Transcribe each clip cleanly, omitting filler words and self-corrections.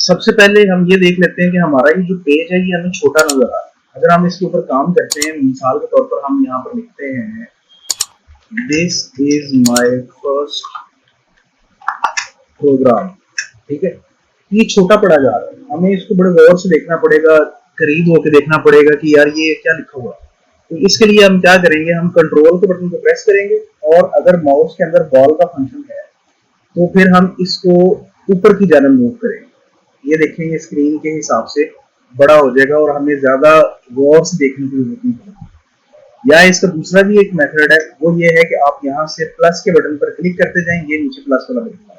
सबसे पहले हम ये देख लेते हैं कि हमारा ये जो पेज है ये हमें छोटा नजर आ रहा है। अगर हम इसके ऊपर काम करते हैं, मिसाल के तौर पर हम यहाँ पर लिखते हैं this is my first program, ठीक है, ये छोटा पड़ा जा रहा है, हमें इसको बड़े गौर से देखना पड़ेगा, करीब होकर देखना पड़ेगा कि यार ये क्या लिखा हुआ है। तो इसके लिए हम क्या करेंगे, हम कंट्रोल के बटन को प्रेस करेंगे और अगर माउस के अंदर बॉल का फंक्शन है तो फिर हम इसको ऊपर की जानब मूव करेंगे। ये देखेंगे स्क्रीन के हिसाब से बड़ा हो जाएगा और हमें ज्यादा गौर से देखने की जरूरत नहीं पड़ेगी। या इसका दूसरा भी एक मेथड है, वो ये है कि आप यहाँ से प्लस के बटन पर क्लिक करते जाएंगे, नीचे प्लस वाला बटन है,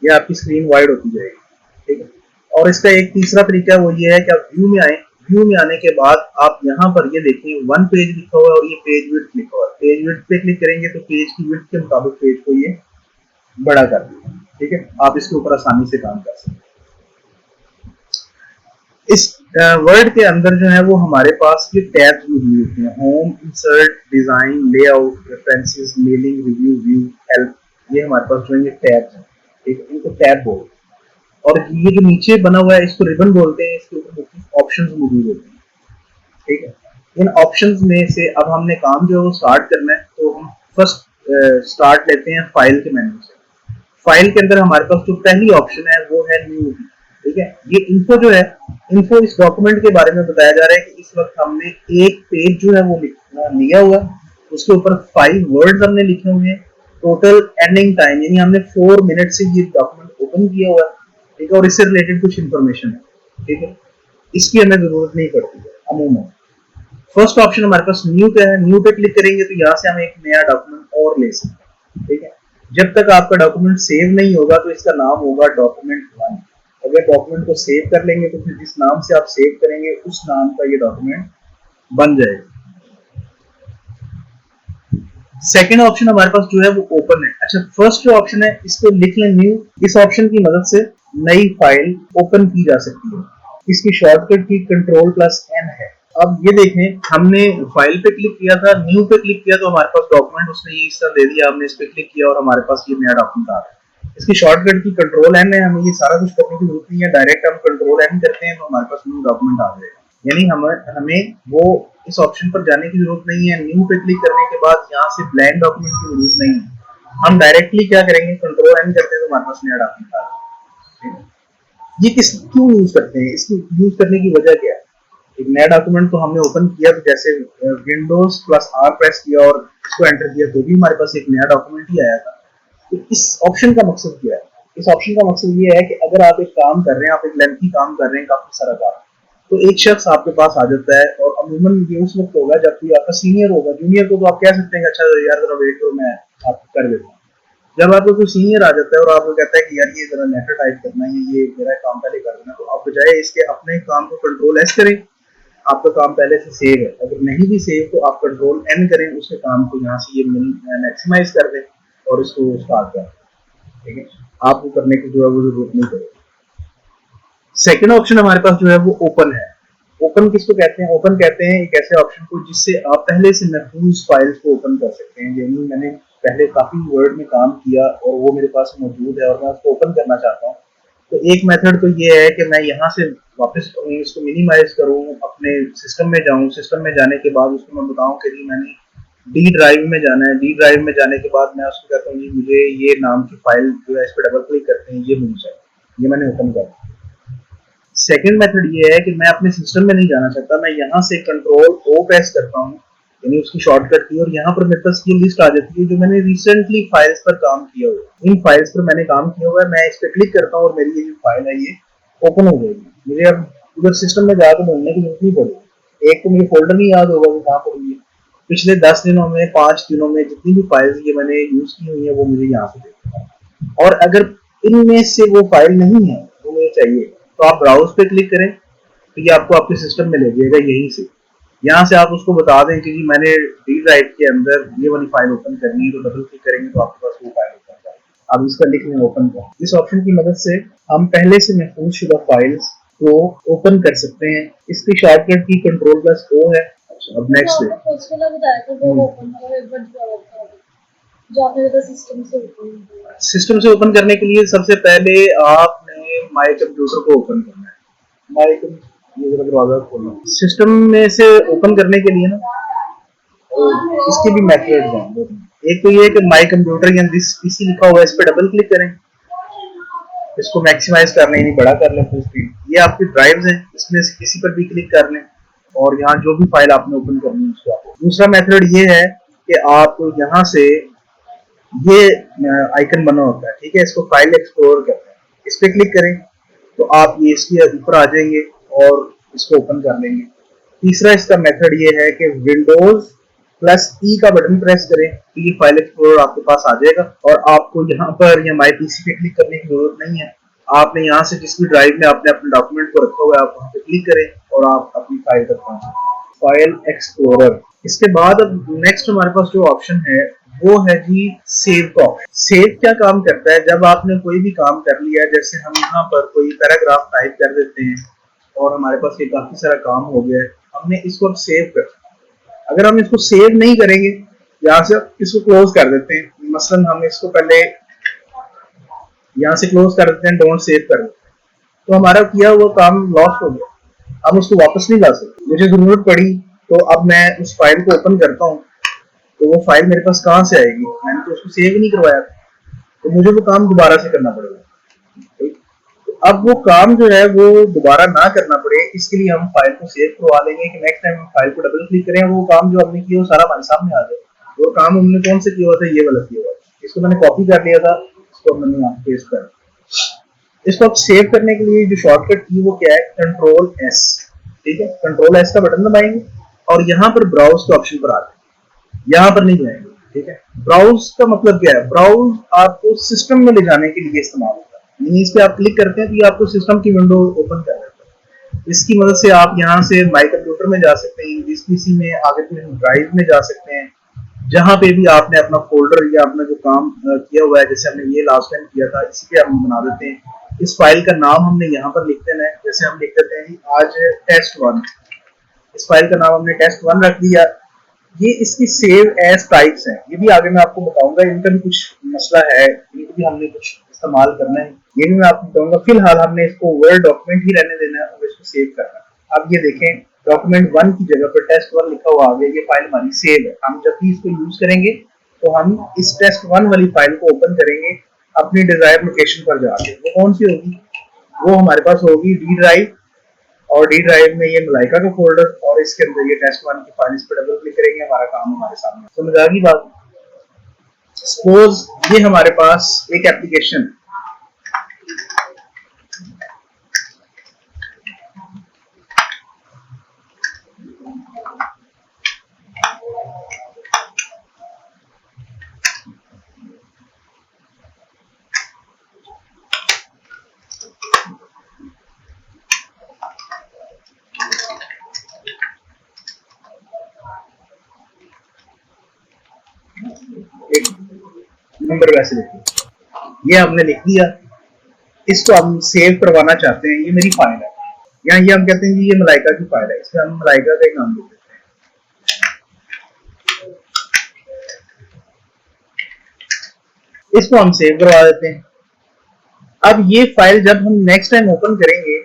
ये आपकी स्क्रीन वाइड होती जाएगी, ठीक है। और इसका एक तीसरा तरीका वो ये है कि आप व्यू में आए, व्यू में आने के बाद आप यहाँ पर ये देखें वन पेज लिखा हुआ है और ये पेज विड्थ लिखा हुआ है। पेज विड्थ पे क्लिक करेंगे तो पेज की विड्थ के मुताबिक पेज को ये बड़ा कर देगा, ठीक है। आप इसके ऊपर आसानी से काम कर सकते हैं। इस वर्ड के अंदर जो है वो हमारे पास ये टैब्स मौजूद होते हैं, home, insert, design, layout, references, mailing, review, view, help, ये हमारे पास जो है टैब्स हैं, ठीक है, इनको टैब बोलते हैं। और ये जो नीचे बना हुआ है इसको रिबन बोलते हैं, इसके ऊपर मुख्तलिफ ऑप्शंस मौजूद होते हैं, ठीक है। इन ऑप्शंस में से अब हमने काम जो है वो स्टार्ट करना है, तो हम फर्स्ट स्टार्ट लेते हैं फाइल के मेन्यू से। फाइल के अंदर हमारे पास जो पहली ऑप्शन है वो है न्यू, ठीक है। ये इन्फो जो है, इन्फो इस डॉक्यूमेंट के बारे में बताया जा रहा है कि इस वक्त हमने एक पेज जो है वो लिया हुआ है, उसके ऊपर 5 वर्ड्स हमने लिखे हुए हैं, टोटल एंडिंग टाइम यानी हमने 4 मिनट से ये डॉक्यूमेंट ओपन किया हुआ है, ठीक है, और इससे रिलेटेड कुछ इंफॉर्मेशन है, ठीक है, इसकी हमें जरूरत नहीं पड़ती है अमूमन। फर्स्ट ऑप्शन हमारे पास न्यू का है, न्यू पे क्लिक करेंगे तो यहाँ से हम एक नया डॉक्यूमेंट और ले सकते हैं, ठीक है। जब तक आपका डॉक्यूमेंट सेव नहीं होगा तो इसका नाम होगा डॉक्यूमेंट 1। अगर डॉक्यूमेंट को सेव कर लेंगे तो फिर जिस नाम से आप सेव करेंगे उस नाम का ये डॉक्यूमेंट बन जाएगा। सेकेंड ऑप्शन हमारे पास जो है वो ओपन है। अच्छा, फर्स्ट जो ऑप्शन है इसको लिख लें न्यू, इस ऑप्शन की मदद से नई फाइल ओपन की जा सकती है। इसकी शॉर्टकट की Ctrl+N है। अब ये देखें, हमने फाइल पे क्लिक किया था, न्यू पे क्लिक किया तो हमारे पास डॉक्यूमेंट उसने ये इस तरह दे दिया, हमने इस पे क्लिक किया और हमारे पास ये नया डॉक्यूमेंट आ रहा है। इसकी शॉर्टकट की Ctrl+N है, हमें ये सारा कुछ करने की जरूरत नहीं है, डायरेक्ट हम Ctrl+N करते हैं तो हमारे पास न्यू डॉक्यूमेंट आ जाएगा। यानी हमें वो इस ऑप्शन पर जाने की जरूरत नहीं है, न्यू पे क्लिक करने के बाद यहाँ से ब्लैंक डॉक्यूमेंट की जरूरत नहीं है। हम डायरेक्टली क्या करेंगे, Ctrl+N करते हैं तो हमारे पास नया डॉक्यूमेंट आ रहा है। ये क्यों यूज करते हैं, इसकी यूज करने की वजह क्या है? एक नया डॉक्यूमेंट तो हमने ओपन किया तो जैसे Windows+R प्रेस किया और इसको एंटर किया तो भी हमारे पास एक नया डॉक्यूमेंट ही आया था। तो इस ऑप्शन का मकसद क्या है? इस ऑप्शन का मकसद ये है कि अगर आप एक काम कर रहे हैं, आप एक लेंथी काम कर रहे हैं, काफी सारा काम, तो एक शख्स आपके पास आ जाता है और अमूमन ये उस वक्त होगा जब कोई आपका सीनियर होगा। जूनियर को तो आप कह सकते हैं अच्छा यार जरा वेट करो, मैं आपको कर देता हूँ। जब आपको कोई सीनियर आ जाता है और आपको कहता है कि यार ये जरा लेटर टाइप करना है, ये मेरा काम पहले कर देना, तो आप बजाय इसके अपने काम को Ctrl+S करें, आपका काम पहले से सेव है। अगर नहीं भी सेव तो आप Ctrl+N करें, उसके काम को यहाँ से ये मैक्सिमाइज कर दें और इसको स्टार्ट कर दें, ठीक है। आपको करने की जो है वो जरूरत नहीं पड़ेगी। सेकंड ऑप्शन हमारे पास जो है वो ओपन है। ओपन किसको कहते हैं? ओपन कहते हैं एक ऐसे ऑप्शन को जिससे आप पहले से महफूज फाइल्स को ओपन कर सकते हैं। यानी मैंने पहले काफी वर्ड में काम किया और वो मेरे पास मौजूद है और मैं उसको ओपन करना चाहता हूँ, तो एक मेथड तो ये है कि मैं यहाँ से वापस इसको मिनिमाइज करूँ, अपने सिस्टम में जाऊँ, सिस्टम में जाने के बाद उसको मैं बताऊँ कि जी मैंने डी ड्राइव में जाना है। डी ड्राइव में जाने के बाद मैं उसको कहता हूँ मुझे ये नाम की फाइल जो है इस पर डबल क्लिक करते हैं, ये मिल जाए, ये मैंने ओपन कर। सेकेंड मेथड ये है कि मैं अपने सिस्टम में नहीं जाना चाहता, मैं यहाँ से Ctrl+O प्रेस करता हूँ, यानी उसकी शॉर्टकट की, और यहाँ पर मेरे पास ये लिस्ट आ जाती है जो मैंने रिसेंटली फाइल्स पर काम किया हुआ है। इन फाइल्स पर मैंने काम किया हुआ है, मैं इस पर क्लिक करता हूँ और मेरी ये जो फाइल है ये ओपन हो जाएगी। मुझे अब उधर सिस्टम में जाकर ढूंढने की जरूरत नहीं पड़ेगी। एक तो मुझे फोल्डर नहीं याद होगा वो कहाँ पर हुई है, पिछले 10 दिनों में 5 दिनों में जितनी भी फाइल्स ये मैंने यूज की हुई है वो मुझे यहाँ से देखना। और अगर इनमें से वो फाइल नहीं है वो मुझे चाहिए तो आप ब्राउज पे क्लिक करें तो ये आपको आपके सिस्टम में ले जाएगा यहीं से। यहाँ से आप उसको बता दें कि जी मैंने डी ड्राइव के अंदर ये वाली फाइल ओपन करनी है, तो डबल क्लिक करेंगे तो आपके पास वो फाइल ओपन कर। अब इसका लिख लें ओपन का। इस ऑप्शन की मदद से हम पहले से महफूज शुदा फाइल्स को ओपन कर सकते हैं। इसकी शॉर्टकट की Ctrl+O है। अब नेक्स्ट सिस्टम से ओपन करने के लिए सबसे पहले आपने माई कंप्यूटर को ओपन करना है। माई ये जरा दरवाजा खोलना, सिस्टम में से ओपन करने के लिए ना इसके भी मेथड्स हैं। एक तो ये कि माई कंप्यूटर या दिस पीसी लिखा हुआ है, इस पर डबल क्लिक करें, इसको मैक्सिमाइज करना है, बड़ा कर लें फुल स्क्रीन। ये आपकी ड्राइव्स हैं, इसमें से किसी पर भी क्लिक कर लें और यहाँ जो भी फाइल आपने ओपन करनी है उसको आप। दूसरा मेथड ये है कि आप यहाँ से ये आइकन बना होता है, ठीक है, इसको फाइल एक्सप्लोर करते हैं, इस पर क्लिक करें तो आप ये इसके ऊपर आ जाएंगे और इसको ओपन कर लेंगे। तीसरा इसका मेथड ये है कि विंडोज प्लस ई का बटन प्रेस करें तो ये फाइल एक्सप्लोरर आपके पास आ जाएगा और आपको यहाँ पर या माई पीसी पे क्लिक करने की जरूरत नहीं है। आपने यहाँ से जिस भी ड्राइव में आपने अपने डॉक्यूमेंट को रखा हुआ है आप वहाँ पे क्लिक करें और आप अपनी फाइल तक पहुंचे। File explorer. इसके बाद अब नेक्स्ट हमारे पास जो ऑप्शन है वो है जी सेव का ऑप्शन। सेव क्या काम करता है, जब आपने कोई भी काम कर लिया, जैसे हम यहाँ पर कोई पैराग्राफ टाइप कर देते हैं और हमारे पास ये काफी सारा काम हो गया है, हमने इसको सेव कर, अगर हम इसको सेव नहीं करेंगे, यहाँ से इसको क्लोज कर देते हैं, मसलन हम इसको पहले यहाँ से क्लोज कर देते हैं, डोंट सेव कर देते हैं, तो हमारा किया हुआ काम लॉस्ट हो गया, अब उसको वापस नहीं ला सकते। मुझे जरूरत पड़ी तो अब मैं उस फाइल को ओपन करता हूँ तो वो फाइल मेरे पास कहाँ से आएगी, मैंने तो उसको सेव ही नहीं करवाया था, तो मुझे वो काम दोबारा से करना पड़ेगा। अब वो काम जो है वो दोबारा ना करना पड़े, इसके लिए हम फाइल को सेव करवा लेंगे कि नेक्स्ट टाइम हम फाइल को डबल क्लिक करें, वो काम जो हमने किया वो सारा हमारे सामने आ जाए। और काम हमने कौन से किया हुआ था, ये वाला किया हुआ, इसको मैंने कॉपी कर लिया था, इसको मैंने यहाँ पेस्ट कर। इसको अब सेव करने के लिए जो शॉर्टकट की वो क्या है, कंट्रोल एस, ठीक है, कंट्रोल एस का बटन दबाएंगे और यहाँ पर ब्राउज के ऑप्शन पर आ जाए, यहाँ पर नहीं जाएंगे, ठीक है। ब्राउज का मतलब क्या है, ब्राउज आपको सिस्टम में ले जाने के लिए इस्तेमाल होता है, यानी इस पे आप क्लिक करते हैं तो ये आपको सिस्टम की विंडो ओपन कर देता है। इसकी मदद से आप यहाँ से माई कंप्यूटर में जा सकते हैं, जिस पीसी में, आगे फिर ड्राइव में जा सकते हैं, जहां पे भी आपने अपना फोल्डर या अपना जो काम किया हुआ है, जैसे हमने ये लास्ट टाइम किया था, इसी पे हम बना देते हैं। इस फाइल का नाम हमने यहाँ पर लिख देना है, जैसे हम लिख देते हैं आज test1, इस फाइल का नाम हमने test1 रख दिया। ये इसकी सेव एज टाइप्स हैं, ये भी आगे मैं आपको बताऊंगा, इनका भी कुछ मसला है, इनको भी हमने कुछ इस्तेमाल करना है, ये भी मैं आपको बताऊंगा। फिलहाल हमने इसको वर्ड डॉक्यूमेंट ही रहने देना है और इसको सेव करना है। अब ये देखें, डॉक्यूमेंट 1 की जगह पर test1 लिखा हुआ आ गया, ये फाइल हमारी सेव है। हम जब भी इसको यूज करेंगे तो हम इस test1 वाली फाइल को ओपन करेंगे अपनी डिजायर्ड लोकेशन पर जाके। वो कौन सी होगी, वो हमारे पास होगी डी ड्राइव, और डी ड्राइव में ये मलाइका का फोल्डर और इसके अंदर ये test1 की फाइल, इस पर डबल क्लिक करेंगे, हमारा काम हमारे सामने। समझ आ गई बात। सपोज ये हमारे पास एक एप्लीकेशन, एक नंबर वैसे लिखिए, ये हमने लिख दिया, इसको हम सेव करवाना चाहते हैं, ये मेरी फाइल है, यहाँ ये हम कहते हैं जी ये मलाइका की फाइल है, इसमें हम मलाइका का एक नाम लिख देते हैं, इसको हम सेव करवा देते हैं। अब ये फाइल जब हम नेक्स्ट टाइम ओपन करेंगे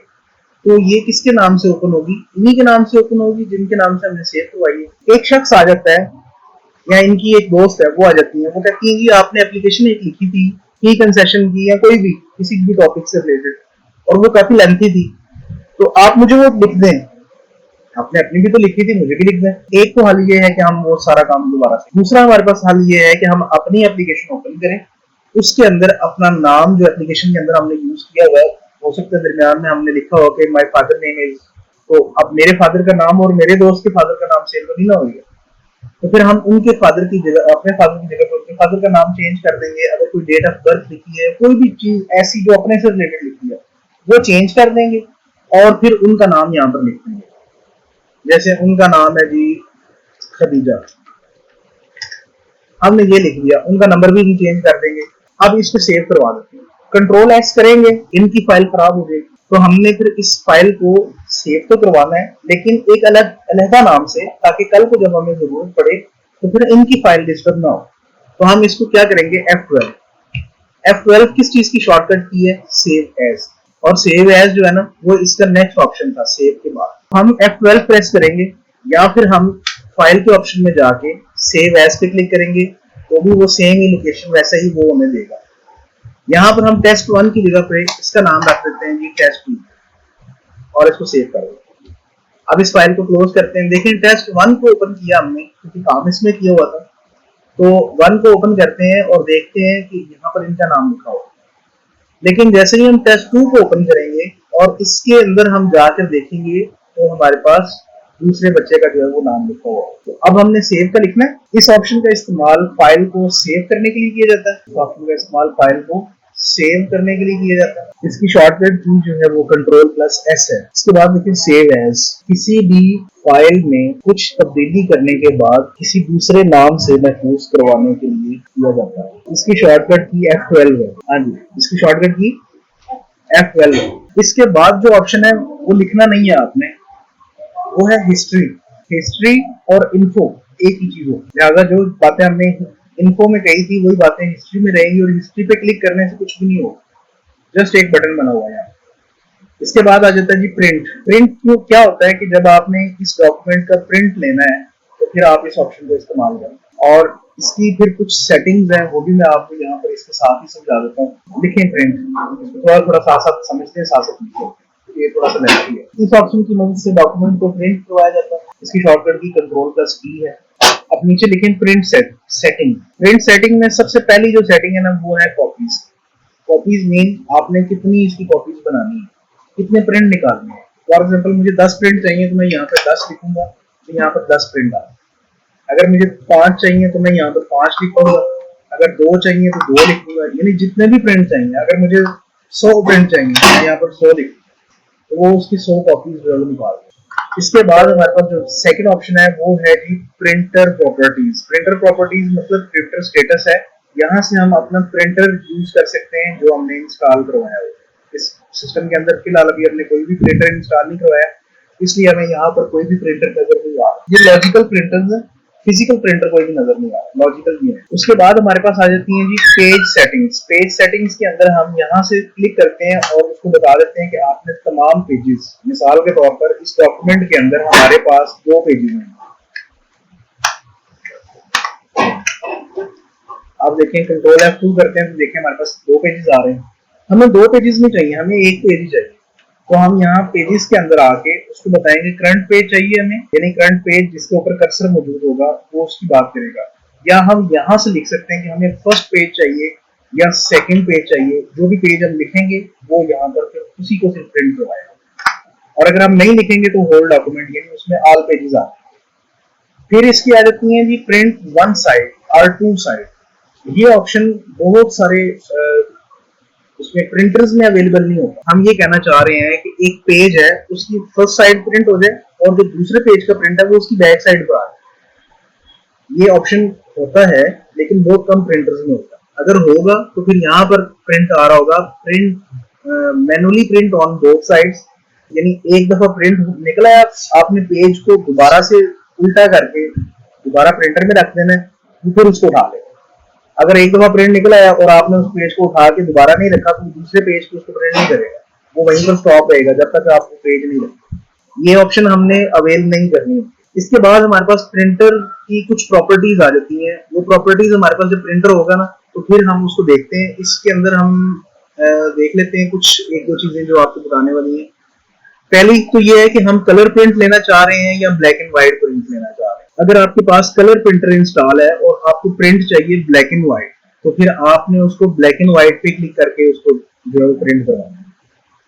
तो ये किसके नाम से ओपन होगी, इन्हीं के नाम से ओपन होगी जिनके नाम से हमने सेव करवाई है। एक शख्स आ जाता है या इनकी एक दोस्त है, वो आ जाती है, वो कहती है कि आपने एप्लीकेशन एक लिखी थी की कंसेशन की या कोई भी किसी भी टॉपिक से रिलेटेड, और वो काफी लेंथी थी, तो आप मुझे वो लिख दें, आपने अपनी भी तो लिखी थी, मुझे भी लिख दें। एक तो हल ये है कि हम वो सारा काम दोबारा से, दूसरा हमारे पास हल ये है कि हम अपनी एप्लीकेशन ओपन करें, उसके अंदर अपना नाम जो एप्लीकेशन के अंदर हमने यूज किया हुआ है, हो सकता है दरमियान में हमने लिखा हो कि माय फादर नेम इज, तो अब मेरे फादर का नाम और मेरे दोस्त के फादर का नाम सेम तो नहीं ना होगा, तो फिर हम उनके फादर की जगह, अपने फादर की जगह पर उनके फादर का नाम चेंज कर देंगे। अगर कोई डेट ऑफ बर्थ लिखी है, कोई भी चीज ऐसी जो अपने से रिलेटेड लिखी है, वो चेंज कर देंगे और फिर उनका नाम यहाँ पर लिख देंगे। जैसे उनका नाम है जी खदीजा, हमने ये लिख दिया, उनका नंबर भी चेंज कर देंगे। अब इसको सेव करवा देते हैं, कंट्रोल एस करेंगे, इनकी फाइल खराब हो जाएगी, तो हमने फिर इस फाइल को सेव तो करवाना है लेकिन एक अलग नाम से, ताकि कल को जब हमें जरूरत पड़े तो फिर इनकी फाइल डिस्टर्ब ना हो। तो हम इसको क्या करेंगे, F12 किस चीज की शॉर्टकट की है, सेव एज, और सेव एज जो है ना वो इसका नेक्स्ट ऑप्शन था सेव के बाद। हम F12 प्रेस करेंगे या फिर हम फाइल के ऑप्शन में जाके सेव एज पे क्लिक करेंगे तो भी वो सेम ही लोकेशन वैसा ही वो हमें देगा। यहाँ पर हम test1 की जगह पे इसका नाम रख देते हैं जी test2 और इसको सेव कर देते हैं। अब इस फाइल को क्लोज करते हैं। देखिए test1 को ओपन किया हमने क्योंकि काम इसमें किया हुआ था, तो 1 को ओपन करते हैं और देखते हैं कि यहाँ पर इनका नाम लिखा हुआ है। लेकिन जैसे ही हम test2 को ओपन करेंगे और इसके अंदर हम जाकर देखेंगे तो हमारे पास दूसरे बच्चे का जो है वो नाम लिखा हुआ है। तो अब हमने सेव का लिखना है। इस ऑप्शन का इस्तेमाल फाइल को सेव करने के लिए किया जाता है। इस ऑप्शन का इस्तेमाल फाइल को सेव करने के लिए किया जाता है। इसकी शॉर्टकट की जो है वो Ctrl+S है। इसके बाद देखिए सेव एज, किसी भी फाइल में कुछ तब्दीली करने के बाद किसी दूसरे नाम से महफूज करवाने के लिए किया जाता है। इसकी शॉर्टकट की F12 है। हाँ जी, इसकी शॉर्टकट की F12 है। इसके बाद जो ऑप्शन है वो लिखना नहीं है आपने, वो है हिस्ट्री। हिस्ट्री और इन्फो एक ही चीज हो, लिहाजा जो बातें हमने इन्फो में कही थी वही बातें हिस्ट्री में रहेंगी और हिस्ट्री पे क्लिक करने से कुछ भी नहीं होगा, जस्ट एक बटन बना हुआ है। इसके बाद आ जाता है जी प्रिंट। प्रिंट क्या होता है कि जब आपने इस डॉक्यूमेंट का प्रिंट लेना है तो फिर आप इस ऑप्शन को इस्तेमाल करें और इसकी फिर कुछ सेटिंग्स हैं वो भी मैं आपको यहाँ पर इसके साथ ही समझा देता हूँ। लिखें प्रिंट, इसको थोड़ा साथ समझते हैं, साथ लिखें, ये थोड़ा सा लेंथी है। इस ऑप्शन की मदद से डॉक्यूमेंट को प्रिंट करवाया जाता है। इसकी शॉर्टकट की Ctrl+T है। अब नीचे लिखें प्रिंट सेटिंग। प्रिंट सेटिंग में सबसे पहली जो सेटिंग है ना वो है कॉपीज। कॉपीज मीन आपने कितनी इसकी कॉपीज बनानी है, कितने प्रिंट निकालने हैं। फॉर एग्जाम्पल मुझे 10 प्रिंट चाहिए तो मैं यहाँ पर 10 लिखूंगा, तो यहाँ पर 10 प्रिंट आए। अगर मुझे 5 चाहिए तो मैं यहाँ पर 5 लिखूंगा, अगर 2 चाहिए तो 2 लिखूंगा, यानी जितने भी प्रिंट चाहिए। अगर मुझे 100 प्रिंट चाहिए तो मैं यहाँ पर 100 लिखूंगा, तो वो उसकी 100 कॉपीज जो है निकाल दें। इसके बाद हमारे पास जो सेकंड ऑप्शन है वो है जी प्रिंटर प्रॉपर्टीज। प्रिंटर प्रॉपर्टीज मतलब प्रिंटर स्टेटस है। यहाँ से हम अपना प्रिंटर यूज कर सकते हैं जो हमने इंस्टॉल करवाया है। इस सिस्टम के अंदर फिलहाल अभी हमने कोई भी प्रिंटर इंस्टॉल नहीं करवाया, इसलिए हमें यहाँ पर कोई भी प्रिंटर नजर नहीं आ रहा। ये लॉजिकल प्रिंटर्स है, फिजिकल प्रिंटर कोई भी नजर नहीं आ रहा, लॉजिकल भी है। उसके बाद हमारे पास आ जाती है जी पेज सेटिंग्स। पेज सेटिंग्स के अंदर हम यहाँ से क्लिक करते हैं और उसको बता देते हैं कि आपने तमाम पेजेस, मिसाल के तौर पर इस डॉक्यूमेंट के अंदर हमारे पास 2 पेजेस हैं। आप देखें Ctrl+F2 करते हैं तो देखें हमारे पास 2 पेजेस आ रहे हैं। हमें 2 पेजेस नहीं चाहिए, हमें 1 पेज ही चाहिए। तो हम यहाँ पेजेस के अंदर आके उसको बताएंगे करंट पेज चाहिए हमें, यानी करंट पेज जिसके ऊपर कर्सर मौजूद होगा वो उसकी बात करेगा। या हम यहाँ से लिख सकते हैं कि हमें फर्स्ट पेज चाहिए या सेकंड पेज चाहिए। जो भी पेज हम लिखेंगे वो यहाँ पर फिर उसी को सिर्फ प्रिंट करवाएगा। और अगर हम नहीं लिखेंगे तो होल डॉक्यूमेंट यानी उसमें ऑल पेजेस आते हैं। फिर इसकी आ जाती है जी प्रिंट 1 साइड और 2 साइड। ये ऑप्शन बहुत सारे उसमें प्रिंटर्स में अवेलेबल नहीं होता। हम ये कहना चाह रहे हैं कि एक पेज है उसकी फर्स्ट साइड प्रिंट हो जाए और जो दूसरे पेज का प्रिंट है वो उसकी बैक साइड पर आ जाए। ये ऑप्शन होता है लेकिन बहुत कम प्रिंटर्स में होता है। अगर होगा तो फिर यहाँ पर प्रिंट आ रहा होगा print manually print on both sides, यानी एक दफा प्रिंट निकला है आपने पेज को दोबारा से उल्टा करके दोबारा प्रिंटर में रख देना है, फिर उसको उठा लें। अगर एक दफा प्रिंट निकला है और आपने उस पेज को उठा के दोबारा नहीं रखा तो दूसरे पेज को उसको प्रिंट नहीं करेगा, वो वहीं पर स्टॉप रहेगा जब तक आप वो पेज नहीं रखें। ये ऑप्शन हमने अवेल नहीं करनी। इसके बाद हमारे पास प्रिंटर की कुछ प्रॉपर्टीज आ जाती हैं। वो प्रॉपर्टीज हमारे पास जब प्रिंटर होगा ना तो फिर हम उसको देखते हैं। इसके अंदर हम देख लेते हैं कुछ 1-2 चीजें जो आपको बताने वाली हैं। पहली तो ये है कि हम कलर प्रिंट लेना चाह रहे हैं या ब्लैक एंड व्हाइट प्रिंट लेना चाह रहे हैं। अगर आपके पास कलर प्रिंटर इंस्टॉल है और आपको प्रिंट चाहिए ब्लैक एंड व्हाइट तो फिर आपने उसको ब्लैक एंड व्हाइट पे क्लिक करके उसको जो है प्रिंट करवाना है।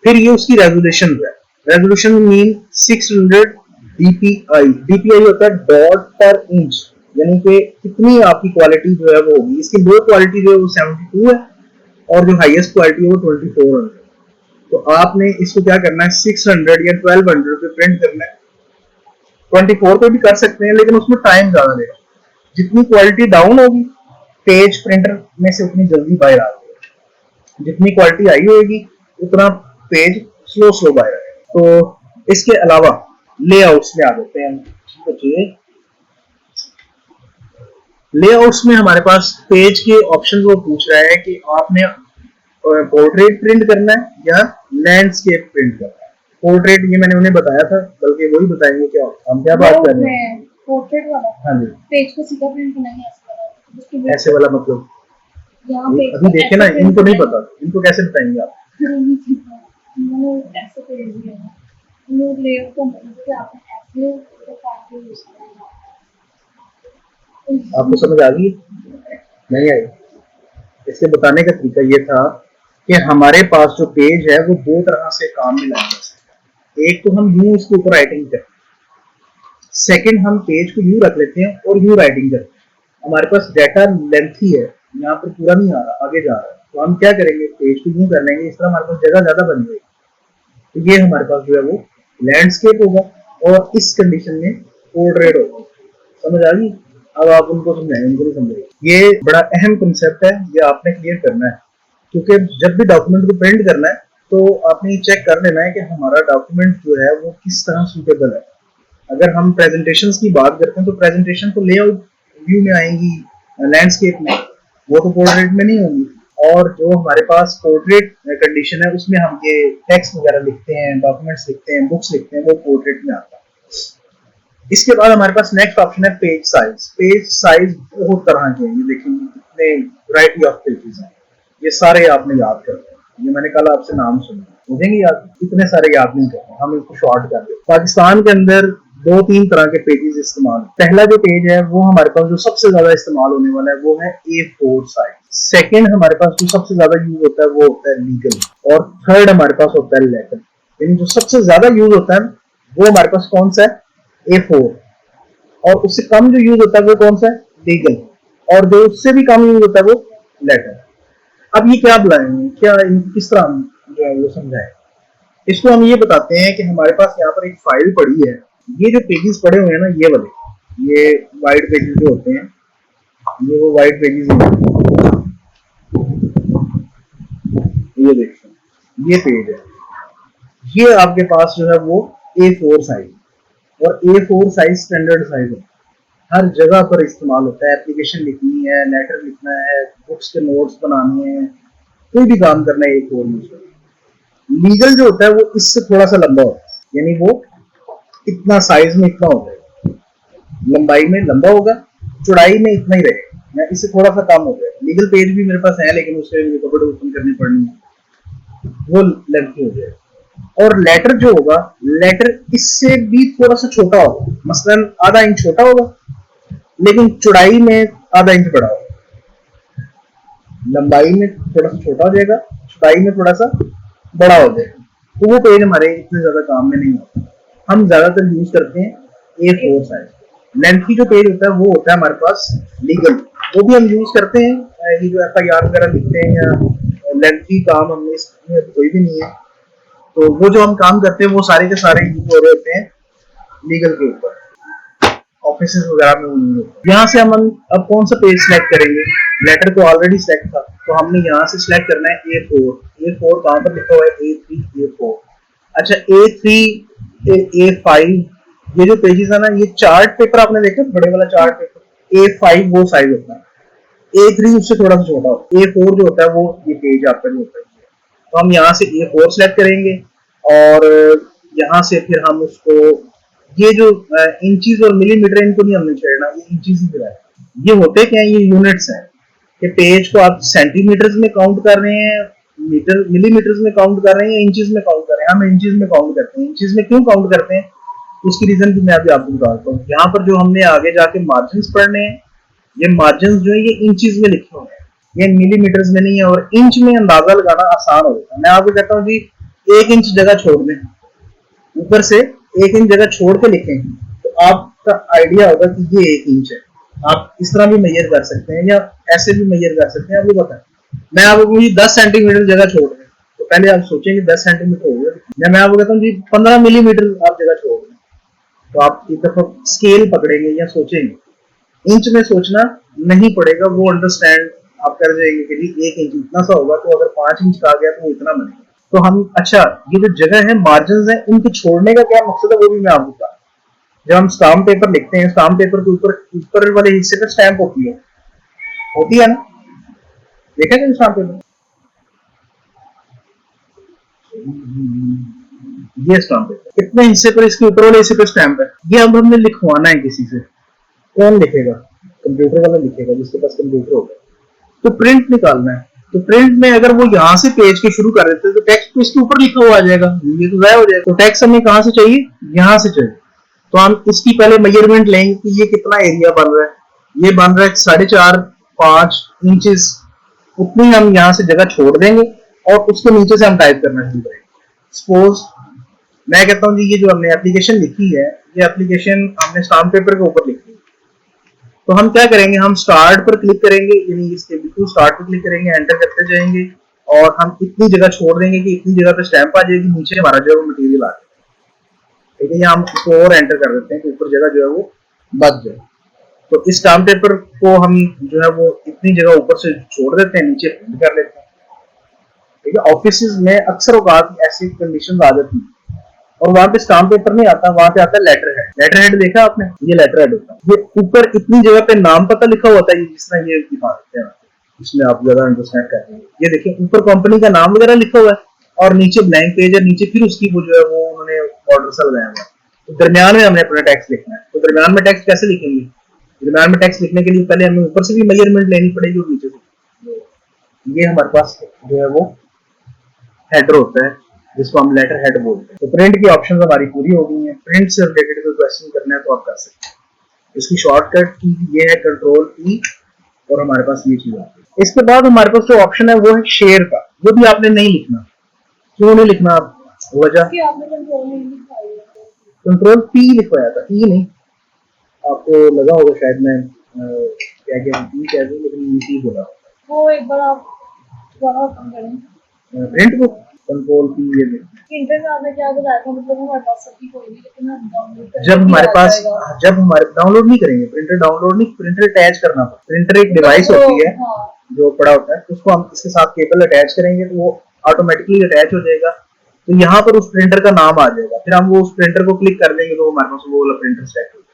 फिर ये उसकी रेजोल्यूशन है। Resolution mean 600 dpi। dpi होता है डॉट पर इंच, यानी कि कितनी आपकी क्वालिटी जो है वो होगी। इसकी लो क्वालिटी जो है वो 72 है और जो हाईएस्ट क्वालिटी है वो 2400। तो आपने इसको क्या करना है 600 या 1200 पे प्रिंट करना है। 24 पे भी कर सकते हैं लेकिन उसमें टाइम ज्यादा लगेगा। जितनी क्वालिटी डाउन होगी पेज प्रिंटर में से उतनी जल्दी बाहर आएगी, जितनी क्वालिटी हाई होगी उतना पेज स्लो बाहर आएगा। तो इसके अलावा लेआउट्स में आ जाते हैं। लेआउट्स में हमारे पास पेज के ऑप्शन वो पूछ रहा है कि आपने पोर्ट्रेट प्रिंट करना है या लैंडस्केप प्रिंट करना है। पोर्ट्रेट ये मैंने उन्हें बताया था, बल्कि वही बताएंगे क्या हम क्या बात कर रहे हैं। पोर्ट्रेट वाला, हाँ जी, पेज को सीधा प्रिंट करना है ऐसे वाला मतलब यहाँ पे अभी देखे ना, इनको नहीं पता, इनको कैसे बताएंगे आप। ऐसे पेज भी है लोग लेआउट का मतलब कि आपने ऐसे काट के यूज करना है। आपको समझ आ गई? नहीं आई? इसके बताने का तरीका ये था कि हमारे पास जो पेज है वो दो तरह से काम में लाया जा सकता है। एक तो हम यूं उसके ऊपर राइटिंग करते हैं, सेकंड हम पेज को यूं रख लेते हैं और यूं राइटिंग करते हैं। हमारे पास डाटा लेंथी है, यहाँ पर पूरा नहीं आ रहा, आगे जा रहा है, तो हम क्या करेंगे, पेज को यूं कर लेंगे, इस तरह हमारे पास जगह ज्यादा बन जाएगी। तो ये हमारे पास जो है वो लैंडस्केप होगा और इस कंडीशन में पोर्ट्रेट होगा। समझ आ गई? अब आप उनको समझाएं, उनको नहीं समझेंगे। ये बड़ा अहम कंसेप्ट है, ये आपने क्लियर करना है, क्योंकि जब भी डॉक्यूमेंट को प्रिंट करना है तो आपने चेक कर लेना है कि हमारा डॉक्यूमेंट जो है वो किस तरह सूटेबल है। अगर हम प्रेजेंटेशंस की बात करते हैं तो प्रेजेंटेशन तो लेआउट व्यू में आएंगी, लैंडस्केप में, वो तो पोर्ट्रेट में नहीं होंगी। और जो हमारे पास पोर्ट्रेट कंडीशन है उसमें हम ये टेक्स्ट वगैरह लिखते हैं, डॉक्यूमेंट्स लिखते हैं, बुक्स लिखते हैं, वो पोर्ट्रेट में आता है। इसके बाद हमारे पास नेक्स्ट ऑप्शन है पेज साइज। पेज साइज बहुत तरह के हैं, ये देखेंगे कितने वैरायटी ऑफ पेजेस हैं, ये सारे आपने याद करने हैं। ये मैंने कल आपसे नाम सुना, मुझे याद, इतने सारे याद नहीं करते, हम इसको शॉर्ट कर दें। पाकिस्तान के अंदर दो तीन तरह के पेजेस इस्तेमाल। पहला जो पेज है वो हमारे पास जो सबसे ज्यादा इस्तेमाल होने वाला है वो है A4 साइज। सेकंड हमारे पास जो सबसे ज्यादा यूज होता है वो होता है लीगल, और थर्ड हमारे पास होता है लेटर। यानी जो सबसे ज्यादा यूज होता है वो हमारे पास कौन सा है, A4, और उससे कम जो यूज होता है वो कौन सा है, लीगल, और जो उससे भी कम यूज होता है वो लेटर। अब ये क्या बुलाएंगे, क्या इनको किस तरह हम जो है वो समझाएं। इसको हम ये बताते हैं कि हमारे पास यहाँ पर एक फाइल पड़ी है, ये जो पेजेस पड़े हुए हैं ना, ये वाले, ये वाइट पेजेस जो होते हैं, ये वो वाइट पेजेस हैं, ये देखिए, ये पेज है, ये आपके पास जो है वो A4 साइज, और A4 साइज स्टैंडर्ड साइज है, हर जगह पर इस्तेमाल होता है। एप्लीकेशन लिखनी है, लेटर लिखना है, बुक्स के नोट्स बनाने हैं, कोई भी काम करना है A4 यूज। लीगल जो होता है वो इससे थोड़ा सा लंबा होता है, यानी वो इतना साइज में इतना होता है, लंबाई में लंबा होगा, चौड़ाई में इतना ही रहेगा, इससे थोड़ा सा कम हो गया। लीगल पेज भी मेरे पास है, लेकिन उससे कपड़े ओपन करनी पड़नी है, वो लेंथी हो जाएगा। और लेटर जो होगा, लेटर इससे भी थोड़ा सा छोटा होगा, मसलन आधा इंच छोटा होगा, लेकिन चौड़ाई में आधा इंच बड़ा होगा, लंबाई में थोड़ा सा छोटा हो जाएगा, चौड़ाई में थोड़ा सा बड़ा हो जाएगा। तो वो पेज हमारे इतने ज्यादा काम में नहीं होता। हम ज्यादातर यूज करते हैं A4 साइज। लेंथी जो पेज होता है वो होता है हमारे पास लीगल, वो भी हम यूज करते हैं, ये जो FIR वगैरह लिखते हैं, या लेंथी काम हमने इसमें कोई भी नहीं है, तो वो जो हम काम करते हैं वो सारे के सारे यूज हो रहे होते हैं लीगल के ऊपर, ऑफिस वगैरह में। यहाँ से हम अब कौन सा पेज सिलेक्ट करेंगे, लेटर को ऑलरेडी सिलेक्ट था, तो हमने यहाँ से सिलेक्ट करना है A4। A4 कहाँ पर लिखा हुआ है, A3 A4। अच्छा, A3 A5, ये जो पेजेस है ना, ये चार्ट पेपर आपने देखा, बड़े वाला चार्ट पेपर, A5 वो साइज होता है, A3 उससे थोड़ा सा छोटा होता है, A4 जो होता है वो ये पेज आपका जो होता है। तो हम यहाँ से A4 सिलेक्ट करेंगे, और यहाँ से फिर हम उसको, ये जो इंचीज और मिलीमीटर, इनको नहीं हमने छेड़ना, ये इंचीज ही है। ये होते क्या है, ये यूनिट्स हैं, कि पेज को आप सेंटीमीटर्स में काउंट कर रहे हैं, मीटर मिलीमीटर्स में काउंट कर रहे हैं, या इंचेस में काउंट कर रहे हैं। हम इंचेस में काउंट करते हैं। इंचेस में क्यों काउंट करते हैं, उसकी रीजन भी मैं अभी आपको बताता हूँ। यहाँ पर जो हमने आगे जाके मार्जिन पढ़ने हैं, ये मार्जिन जो है ये इंचेस में लिखे हुए हैं, ये मिलीमीटर्स में नहीं है, और इंच में अंदाजा लगाना आसान होता है। मैं आपको कहता हूँ जी 1 इंच जगह छोड़ दें, ऊपर से 1 इंच जगह छोड़ के लिखें, तो आपका आइडिया होगा कि ये 1 इंच है। आप इस तरह भी मेजर कर सकते हैं, या ऐसे भी मेजर कर सकते हैं, आपको पता है। मैं आपको 10 सेंटीमीटर जगह छोड़ रहे हैं, तो पहले आप सोचेंगे 10 सेंटीमीटर हो गया, या मैं आपको कहता हूँ जी 15 मिलीमीटर आप जगह छोड़ रहे हैं, तो आप एक दफा स्केल पकड़ेंगे या सोचेंगे। इंच में सोचना नहीं पड़ेगा, वो अंडरस्टैंड आप कर जाएंगे कि जी 1 इंच इतना सा होगा, तो अगर 5 इंच का आ गया तो वो इतना बनेगा। तो हम, अच्छा, ये जो जगह है, मार्जिन है, इनको छोड़ने का क्या मकसद है वो भी मैं आपको बता। जब हम स्टाम्प पेपर लिखते हैं, स्टाम्प पेपर के ऊपर वाले हिस्से पे स्टैंप होती है ना, देखा क्या स्टाम्प पेपर, ये स्टाम्प पेपर, कितने हिस्से पर इसके ऊपर वाले हिस्से पर स्टैम्प है, ये अब हमने लिखवाना है किसी से। कौन लिखेगा? कंप्यूटर वाला लिखेगा, जिसके पास कंप्यूटर होगा। तो प्रिंट निकालना है, तो प्रिंट में अगर वो यहाँ से पेज के शुरू कर देते हैं तो टेक्स्ट तो इसके ऊपर लिखा हुआ आ जाएगा, ये तो ज़ाया हो जाएगा। तो टेक्स्ट हमें कहाँ से चाहिए? यहाँ से चाहिए। तो हम इसकी पहले मेजरमेंट लेंगे कि ये कितना एरिया बन रहा है। ये बन रहा है 4.5-5 इंचेस, उतनी हम यहाँ से जगह छोड़ देंगे और उसके नीचे से हम टाइप करना शुरू करेंगे। सपोज मैं कहता हूँ जी, ये जो हमने एप्लीकेशन लिखी है, ये एप्लीकेशन हमने स्टाम्प पेपर के ऊपर लिखी है। तो हम क्या करेंगे, हम स्टार्ट पर क्लिक करेंगे, यानी इसके बिल्कुल स्टार्ट पर क्लिक करेंगे, एंटर करते जाएंगे और हम इतनी जगह छोड़ देंगे कि इतनी जगह पे स्टैंप आ जाएगी, नीचे हमारा जो है वो मटेरियल आ जाएगा। ठीक है, या हम इसको और एंटर कर देते हैं कि ऊपर जगह जो है वो बच जाए। तो इस स्टाम्प पेपर को हम जो है वो इतनी जगह ऊपर से छोड़ देते हैं, नीचे प्रिंट कर लेते हैं। ठीक है, ऑफिस में अक्सर औकात ऐसी कंडीशन आ जाती है और वहां पे स्टाम्प पेपर नहीं आता, वहां पे आता है लेटर हेड। लेटर हेड देखा आपने? ये लेटर हेड होता है। ये ऊपर इतनी जगह पे नाम पता लिखा होता है, जिस तरह ये दिखा देते हैं, इसमें आप ज्यादा अंडरस्टैंड कर रहे हैं। ये देखिए, ऊपर कंपनी का नाम वगैरह लिखा हुआ है और नीचे ब्लैंक पेज है, नीचे फिर उसकी वो जो है वो उन्होंने बॉर्डर सा लगाया हुआ है। तो दरमियान में हमने अपना टेक्स्ट लिखना है। तो दरमियान में टेक्स्ट कैसे लिखेंगे? दरमियान में टेक्स्ट लिखने के लिए पहले हमें ऊपर से भी मेजरमेंट लेनी पड़ेगी और नीचे से। ये हमारे पास जो है वो हेडर होता है, जिसको हम लेटर हेड बोलते हैं। तो प्रिंट की ऑप्शंस हमारी पूरी हो गई हैं। प्रिंट से रिलेटेड कोई क्वेश्चन करना है तो आप कर सकते हैं। इसकी शॉर्टकट की ये है Ctrl+E और हमारे पास ये चीज आती है। इसके बाद हमारे पास जो ऑप्शन है वो है शेयर का। वो भी आपने नहीं लिखना। क्यों नहीं लिखना? वजह, Ctrl+P लिखवाया था, E नहीं। आपको लगा होगा शायद मैं क्या कह दूं, लेकिन E बोला। वो एक बार आप दोबारा ओपन करें प्रिंट को Ctrl+P ये प्रिंटर में आपने क्या बताया था, मतलब हमारे पास सभी कोई नहीं, लेकिन हम डाउनलोड जब हमारे डाउनलोड नहीं करेंगे, प्रिंटर डाउनलोड नहीं, प्रिंटर अटैच करना था। प्रिंटर एक डिवाइस होती है जो पड़ा होता है, उसको हम इसके साथ केबल अटैच करेंगे तो वो ऑटोमेटिकली अटैच हो जाएगा। तो यहाँ पर उस प्रिंटर का नाम आ जाएगा, फिर हम वो उस प्रिंटर को क्लिक कर देंगे तो हमारे पास वो वाला प्रिंटर सेट हो जाएगा।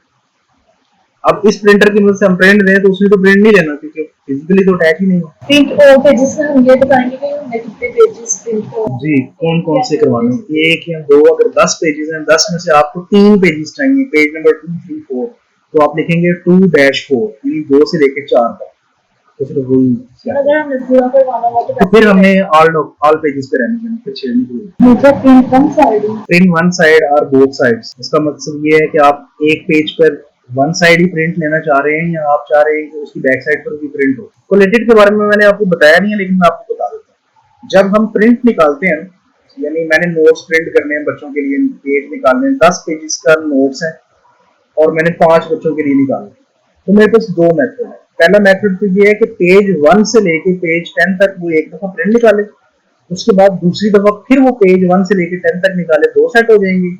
अब इस प्रिंटर की मदद से हम प्रिंट दें तो उसमें तो प्रिंट नहीं लेना, क्योंकि फिजिकली तो अटैच ही नहीं हो। प्रिंट और पेजेस में हम ये बताएंगे कि हमने कितने पेजेस प्रिंट जी, कौन से करवाने, एक या दो। अगर 10 पेजेस हैं, 10 में से आपको 3 पेजेस चाहिए, पेज नंबर 2, 3, 4, तो आप लिखेंगे 2-4, यानी 2 से लेकर 4 तक। तो फिर वही अगर हमने पूरा करवाना हुआ तो फिर हमने ऑल पेजेस पे रहने देना, फिर छेड़ने की। मतलब प्रिंट वन साइड और बोथ साइड्स। इसका मकसद ये है कि आप एक पेज पर वन साइड ही प्रिंट लेना चाह रहे हैं या आप चाह रहे हैं कि उसकी बैक साइड पर भी प्रिंट हो। कोलेटेड के बारे में मैंने आपको बताया नहीं है, लेकिन मैं आपको बता देता हूँ। जब हम प्रिंट निकालते हैं, यानी मैंने नोट्स प्रिंट करने हैं बच्चों के लिए, पेज निकालने हैं, 10 पेजेस का नोट्स है और मैंने 5 बच्चों के लिए निकालना, तो मेरे पास 2 मेथड है। पहला मेथड तो ये है कि पेज 1 से लेके पेज 10 तक वो एक दफा प्रिंट निकाले, उसके बाद दूसरी दफा फिर वो पेज 1 से लेके 10 तक निकाले, 2 सेट हो जाएंगे,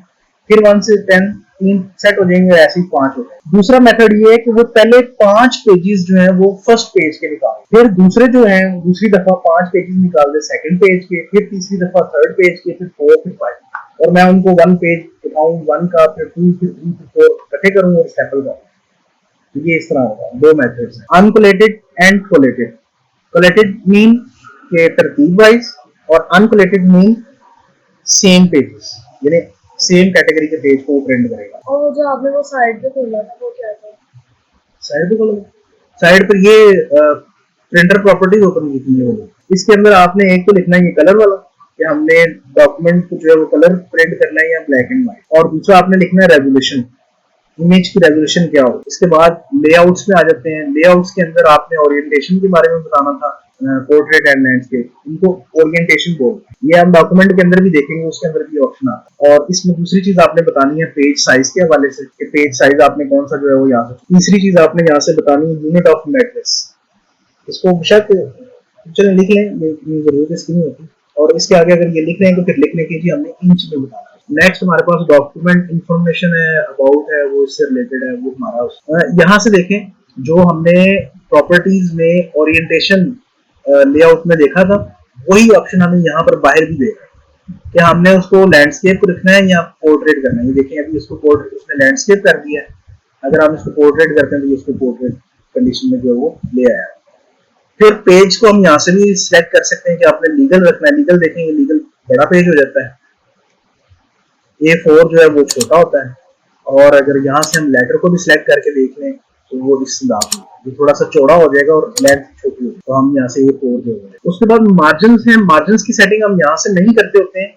फिर 1 से 10 3 सेट हो जाएंगे, ऐसे ही 5 हो जाएंगे। दूसरा मेथड ये है कि वो पहले 5 पेजेस जो है वो फर्स्ट पेज के निकाले, फिर दूसरे जो है दूसरी दफा 5 पेजेस निकाल दे सेकंड पेज के, फिर तीसरी दफा थर्ड पेज के, फिर 4, फिर 5, और मैं उनको 1 पेज उठाऊं, 1 का, फिर 2, फिर 3, फिर 4 इकट्ठे करूंगा और स्टेपल करूंगा। ये इस तरह होगा। 2 मेथड्स हैं, अनकोलेटेड एंड कोलेटेड। कोलेटेड मीन के तरतीब वाइज और अनकोलेटेड मीन सेम पेजेस, यानी सेम कैटेगरी के पेज को प्रिंट करेगा। और वो जो आपने वो साइड पे खोला था वो क्या था? साइड पे खोला, साइड पर ये प्रिंटर प्रॉपर्टीज ओपन की थी। वो इसके अंदर आपने एक तो लिखना है ये कलर वाला कि हमने डॉक्यूमेंट को जो है वो कलर प्रिंट करना है या ब्लैक एंड व्हाइट, और दूसरा आपने लिखना है रेजोल्यूशन, इमेज की रेजोल्यूशन क्या हो। इसके बाद लेआउट्स में आ जाते हैं। लेआउट्स के अंदर आपने ओरिएंटेशन के बारे में बताना था, पोर्ट्रेट एंड लैंडस्केप, इनको ओरिएंटेशन बोलते हैं। ये हम डॉक्यूमेंट के अंदर भी देखेंगे, उसके अंदर भी ऑप्शन आता है। और इसमें दूसरी चीज आपने बतानी है पेज साइज के हवाले से कि पेज साइज आपने कौन सा जो है वो यहाँ से। तीसरी चीज आपने यहाँ से बतानी है यूनिट ऑफ मैट्रिक्स, इसको शायद चलो लिख लें, जरूरत इसकी नहीं होती। और इसके आगे अगर ये लिख रहे हैं तो फिर लिखने के लिए हमने इंच में बताना है। नेक्स्ट हमारे पास डॉक्यूमेंट इंफॉर्मेशन है, अबाउट है, वो इससे रिलेटेड है, वो हमारा यहाँ से देखें जो हमने प्रॉपर्टीज में ओरिएंटेशन लेआउट में देखा था, वही ऑप्शन हमें यहाँ पर बाहर भी दे रहा है कि हमने उसको लैंडस्केप को रखना है या पोर्ट्रेट करना है। ये देखें अभी इसको पोर्ट्रेट, उसने लैंडस्केप कर दिया है। अगर हम इसको पोर्ट्रेट करते हैं तो इसको पोर्ट्रेट कंडीशन में जो है वो ले आया। फिर पेज को हम यहाँ से भी सिलेक्ट कर सकते हैं कि आपने लीगल रखना है। लीगल देखेंगे, लीगल बड़ा पेज हो जाता है, A4 जो है वो छोटा होता है, और अगर यहाँ से हम लेटर को भी सिलेक्ट करके देख लें तो वो इस अंदाज में ये थोड़ा सा चौड़ा हो जाएगा और लेंथ छोटी होगी, तो हम यहाँ से A4 जो है। उसके बाद मार्जिन है, मार्जिन की सेटिंग हम यहाँ से नहीं करते होते हैं,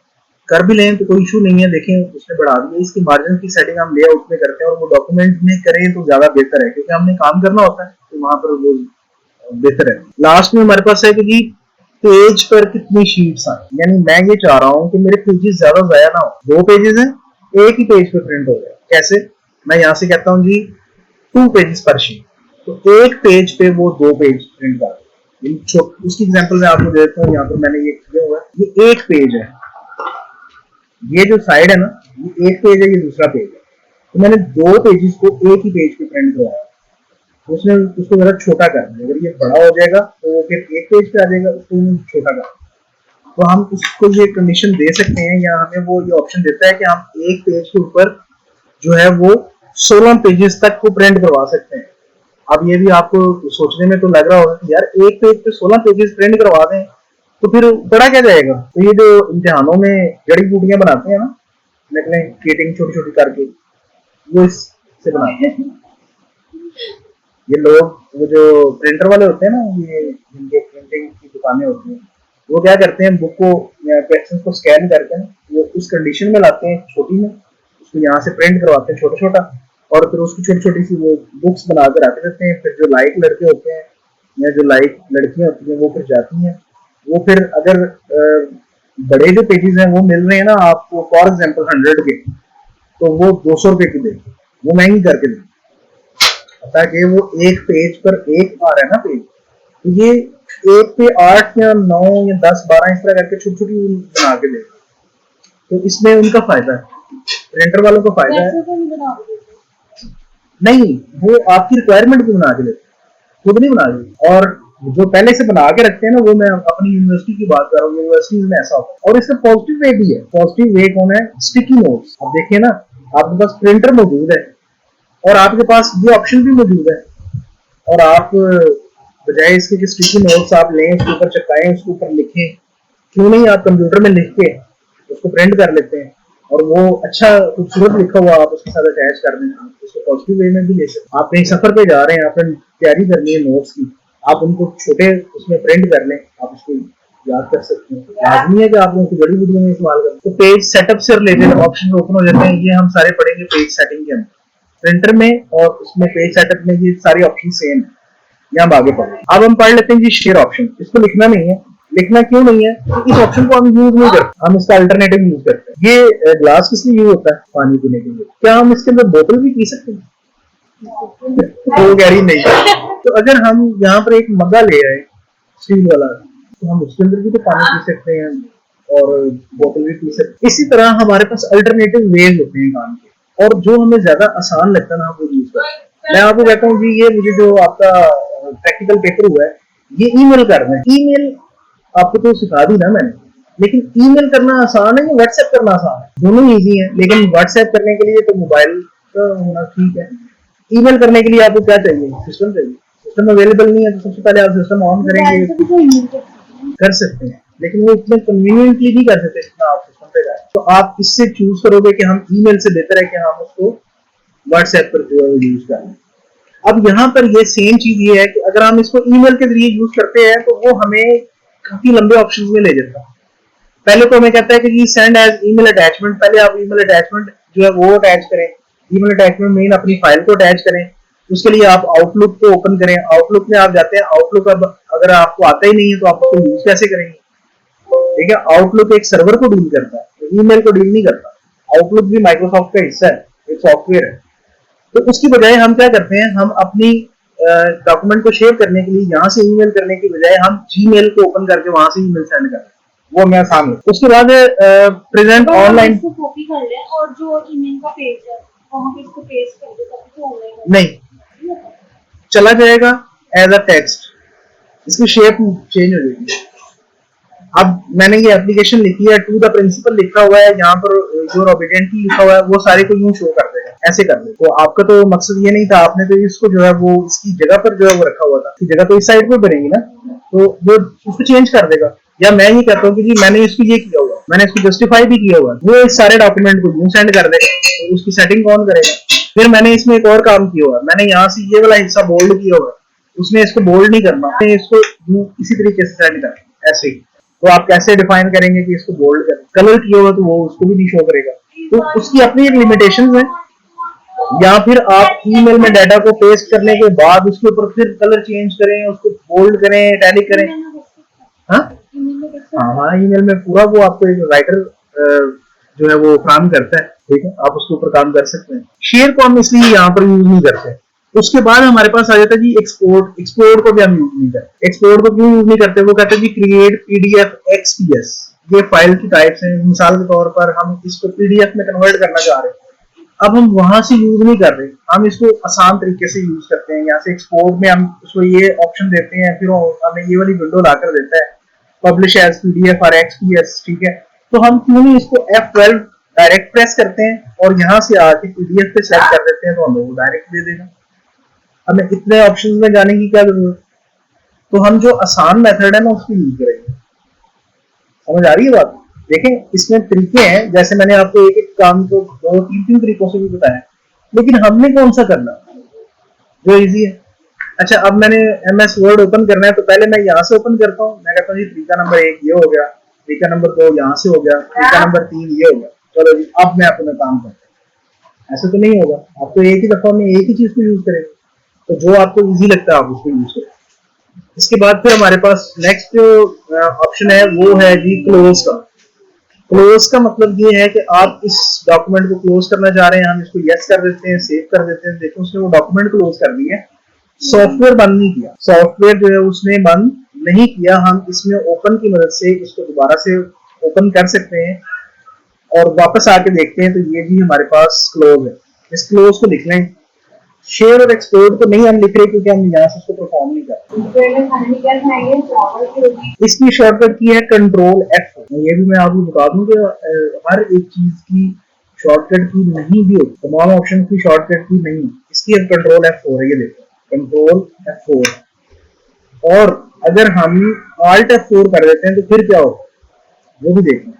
कर भी लें तो कोई इशू नहीं है। देखें उसने बढ़ा दिया, इसकी मार्जिन की सेटिंग हम लेआउट में करते हैं और वो डॉक्यूमेंट में करें तो ज्यादा बेहतर है, क्योंकि हमने काम करना होता है तो वहां पर वो बेहतर है। लास्ट में हमारे पास है कि जी पेज पर कितनी शीट्स आए, यानी मैं ये चाह रहा हूँ कि मेरे पेजेस ज्यादा जाया ना हो, 2 पेजेस हैं एक ही पेज पे प्रिंट हो जाए। कैसे? मैं यहाँ से कहता हूँ जी 2 पेजेस पर शीट, तो एक पेज पे वो 2 पेज प्रिंट कर दे। उसकी एग्जांपल मैं आपको देता हूँ, यहाँ पर मैंने ये किया हुआ है, ये एक पेज है, ये जो साइड है ना ये एक पेज है, ये दूसरा पेज है, तो मैंने 2 पेजेस को एक ही पेज पे प्रिंट करवाया, उसने उसको जरा छोटा कर दिया। अगर ये बड़ा हो जाएगा तो वो फिर एक पेज पे आ जाएगा, उसको छोटा कर, तो हम उसको ये कंडीशन दे सकते हैं, या हमें वो ये ऑप्शन देता है कि हम एक पेज के ऊपर जो है वो 16 पेजेस तक को प्रिंट करवा सकते हैं। अब ये भी आपको सोचने में तो लग रहा होगा कि यार एक पेज पे 16 पेजेस प्रिंट करवा दें तो फिर बड़ा क्या जाएगा। तो ये जो इम्तिहानों में जड़ी बूटियां बनाते हैं ना, नकलें केटिंग छोटी छोटी करके, वो इससे बनाते हैं ये लोग। वो जो प्रिंटर वाले होते हैं ना, ये जिनके प्रिंटिंग की दुकानें होती हैं, वो क्या करते हैं बुक को क्वेश्चन को स्कैन करके ना वो उस कंडीशन में लाते हैं छोटी में, उसको यहाँ से प्रिंट करवाते हैं छोटा छोटा, और फिर उसकी छोटी छोटी सी वो बुक्स बना कर रख देते हैं। फिर जो लाइक लड़के होते हैं या जो लाइक लड़कियां होती हैं वो फिर जाती हैं, वो फिर अगर बड़े जो पेजेस हैं वो मिल रहे हैं ना आपको फॉर एग्जाम्पल 100 के, तो वो 200 रुपए की देंगे, वो महंगी करके देंगे, ताकि वो एक पेज पर एक आ रहा है ना पेज, तो ये एक पे 8 या 9 या 10 12 इस तरह करके छोटी छोटी बना के देगा, तो इसमें उनका फायदा है, प्रिंटर वालों को फायदा है। नहीं, वो आपकी रिक्वायरमेंट भी बना के देते, खुद नहीं बना देते। और जो पहले से बना के रखते हैं ना, वो मैं अपनी यूनिवर्सिटी की बात कर रहा हूँ, यूनिवर्सिटीज में ऐसा होता है। और इसका पॉजिटिव वे भी है। पॉजिटिव वे कौन है? Sticky notes. अब देखिए ना, आपके पास प्रिंटर मौजूद है और आपके पास ये ऑप्शन भी मौजूद है, और आप बजाय इसके कि स्टिकी नोट्स आप लें, उसके ऊपर चिपकाएं, उसके ऊपर लिखें, क्यों नहीं आप कंप्यूटर में लिख के उसको प्रिंट कर लेते हैं, और वो अच्छा खूबसूरत लिखा हुआ आप उसके साथ अटैच कर दें। आप उसको पॉजिटिव वे में भी ले सकते हैं। आप कहीं सफर पे जा रहे हैं, आपने तैयारी करनी है नोट्स की, आप उनको छोटे उसमें प्रिंट कर लें, आप उसको याद कर सकते हैं। लाजमी है कि आप उनको बड़ी वीडियो में इस्तेमाल करें। तो पेज सेटअप से रिलेटेड ऑप्शन ओपन हो जाते हैं, ये हम सारे पढ़ेंगे पेज सेटिंग के अंदर, प्रिंटर में और उसमें पेज सेटअप में ये सारे ऑप्शन सेम है। यहाँ हम आगे पढ़ें। अब हम पढ़ लेते हैं जी शेयर ऑप्शन। इसको लिखना नहीं है। लिखना क्यों नहीं है? इस ऑप्शन को हम यूज नहीं करते, हम इसका अल्टरनेटिव यूज करते हैं। ये ग्लास किस लिए यूज होता है? पानी पीने के लिए। क्या हम इसके अंदर बोतल भी पी सकते हैं? वो कह रही नहीं। तो अगर हम यहाँ पर एक मग्गा ले आए स्टील वाला, तो हम उसके अंदर भी तो पानी पी सकते हैं और बोतल भी पी सकते हैं। इसी तरह हमारे पास अल्टरनेटिव वेज होते हैं काम के, और जो हमें ज्यादा आसान लगता है ना, वो यूज करते हैं। मैं आपको कहता हूँ कि ये मुझे जो आपका प्रैक्टिकल पेपर हुआ है, ये ईमेल करना है। ईमेल आपको तो सिखा दी ना मैंने, लेकिन ईमेल करना आसान है या व्हाट्सएप करना आसान है? दोनों इजी है, लेकिन व्हाट्सएप करने के लिए तो मोबाइल का होना ठीक है। ईमेल करने के लिए आपको क्या चाहिए? सिस्टम चाहिए। सिस्टम अवेलेबल नहीं है तो सबसे पहले आप सिस्टम ऑन करेंगे, कर सकते हैं, लेकिन वो इतने कन्वीनियंटली नहीं कर सकते जितना आप सिस्टम पे जाए। तो आप इससे चूज करोगे कि हम ईमेल से बेहतर है कि हम उसको व्हाट्सएप पर यूज करें। अब यहाँ पर ये सेम चीज ये है कि अगर हम इसको ईमेल के जरिए यूज करते हैं तो वो हमें काफी लंबे ऑप्शंस में ले जाता है। पहले तो हमें कहता है कि सेंड एज ईमेल अटैचमेंट। पहले आप ईमेल अटैचमेंट जो है वो अटैच करें। ईमेल अटैचमेंट में अपनी फाइल को अटैच करें। उसके लिए आप आउटलुक को ओपन करें। आउटलुक में आप जाते हैं। आउटलुक अब अगर आपको आता ही नहीं है तो आप उसको यूज कैसे करेंगे? ठीक है, आउटलुक एक सर्वर को डील करता है, तो ईमेल को डील नहीं करता। आउटलुक भी माइक्रोसॉफ्ट का हिस्सा है, एक सॉफ्टवेयर है। तो उसकी बजाय हम क्या करते हैं, हम अपनी डॉक्यूमेंट को शेयर करने के लिए यहाँ से ईमेल करने की बजाय हम जीमेल को ओपन करके वहां से ईमेल सेंड करते हैं। वो हमें आसान है। उसके बाद प्रेजेंट ऑनलाइन इसको कॉपी कर ले और जो ईमेल का पेज है वहां पे इसको पेस्ट कर दे ताकि वो ऑनलाइन नहीं चला जाएगा एज अ टेक्स्ट। इसकी शेप चेंज हो जाएगी। अब मैंने ये एप्लीकेशन लिखी है, टू द प्रिंसिपल लिखा हुआ है, यहाँ पर जो ओबीडिएंटली लिखा हुआ है वो सारे को यूं शो कर देगा, ऐसे कर दे। तो आपका तो मकसद ये नहीं था, आपने तो इसको जो है वो इसकी जगह पर जो है वो रखा हुआ था। इसकी जगह तो इस साइड पे बनेगी ना, तो वो उसको चेंज कर देगा। या मैं ये कहता हूँ कि जी मैंने इसको ये किया हुआ, मैंने इसको जस्टिफाई भी किया हुआ, वो इस सारे डॉक्यूमेंट को यूं सेंड कर देगा, तो उसकी सेटिंग कौन करेगा? फिर मैंने इसमें एक और काम किया हुआ, मैंने यहाँ से ये वाला हिस्सा बोल्ड किया हुआ, उसने इसको बोल्ड नहीं करना, इसको इसी तरीके से सेंड करना, ऐसे ही। तो आप कैसे डिफाइन करेंगे कि इसको बोल्ड करें? कलर किया हुआ तो वो उसको भी नहीं शो करेगा, तो उसकी अपनी एक लिमिटेशन है। या फिर आप ईमेल में डाटा को पेस्ट करने के बाद उसके ऊपर फिर कलर चेंज करें, उसको बोल्ड करें, इटैलिक करें। हाँ हाँ, ईमेल में पूरा वो आपको एक राइटर जो है वो काम करता है, ठीक है, आप उसके ऊपर काम कर सकते हैं। शेयर को हम इसलिए यहाँ पर यूज नहीं करते। उसके बाद हमारे पास आ जाता है जी एक्सपोर्ट। एक्सपोर्ट को भी हम यूज नहीं करते। एक्सपोर्ट को क्यों यूज नहीं करते? वो कहते हैं जी क्रिएट पीडीएफ एक्सपीएस, ये फाइल की टाइप्स हैं। मिसाल के तौर पर हम इसको पीडीएफ में कन्वर्ट करना चाह रहे हैं, अब हम वहां से यूज नहीं कर रहे, हम इसको आसान तरीके से यूज करते हैं। यहाँ से एक्सपोर्ट में हम उसको ये ऑप्शन देते हैं, फिर हमें ये वाली विंडो लाकर देता है पब्लिश एज पीडीएफ और एक्सपीएस, ठीक है। तो हम क्यों नहीं इसको F12 डायरेक्ट प्रेस करते हैं और यहाँ से आके पीडीएफ पे सेलेक्ट कर देते हैं, तो हमें वो डायरेक्ट दे देगा। हमें इतने ऑप्शंस में जाने की क्या जरूरत? तो हम जो आसान मेथड है ना उसको यूज करेंगे। समझ आ रही है बात? देखें, इसमें तरीके हैं, जैसे मैंने आपको एक एक काम को 2-3 तरीकों से भी बताया, लेकिन हमने कौन सा करना जो इजी है। अच्छा, अब मैंने MS वर्ड ओपन करना है, तो पहले मैं यहाँ से ओपन करता हूँ। मैं कहता हूँ जी तरीका नंबर 1 ये हो गया, तरीका नंबर 2 यहाँ से हो गया, तरीका नंबर 3 ये हो गया, चलो जी अब मैं अपना काम करता हूँ। ऐसा तो नहीं होगा, आप तो एक ही दफा में एक ही चीज को यूज करेंगे, तो जो आपको इजी लगता है आप उसको यूज करें। इसके बाद फिर हमारे पास नेक्स्ट जो ऑप्शन है वो है जी क्लोज का। क्लोज का मतलब ये है कि आप इस डॉक्यूमेंट को क्लोज करना चाह रहे हैं, हम इसको यस कर देते हैं, सेव कर देते हैं। देखो उसने वो डॉक्यूमेंट क्लोज कर दिया, सॉफ्टवेयर बंद नहीं किया, सॉफ्टवेयर जो है उसने बंद नहीं किया। हम इसमें ओपन की मदद से इसको दोबारा से ओपन कर सकते हैं और वापस आके देखते हैं, तो ये भी हमारे पास क्लोज है। इस क्लोज को लिख लें। शेयर और एक्सपोर्ट को नहीं हम लिख रहे क्योंकि हम यहाँ से उसको परफॉर्म नहीं करते। इसकी शॉर्टकट की है कंट्रोल F। ये भी मैं आपको बता दूं कि हर एक चीज की शॉर्टकट की नहीं भी होती, तमाम ऑप्शन की शॉर्टकट की नहीं। इसकी अब कंट्रोल F4 है, ये देखो कंट्रोल F4। और अगर हम Alt F4 कर देते हैं तो फिर क्या होगा वो भी देखना।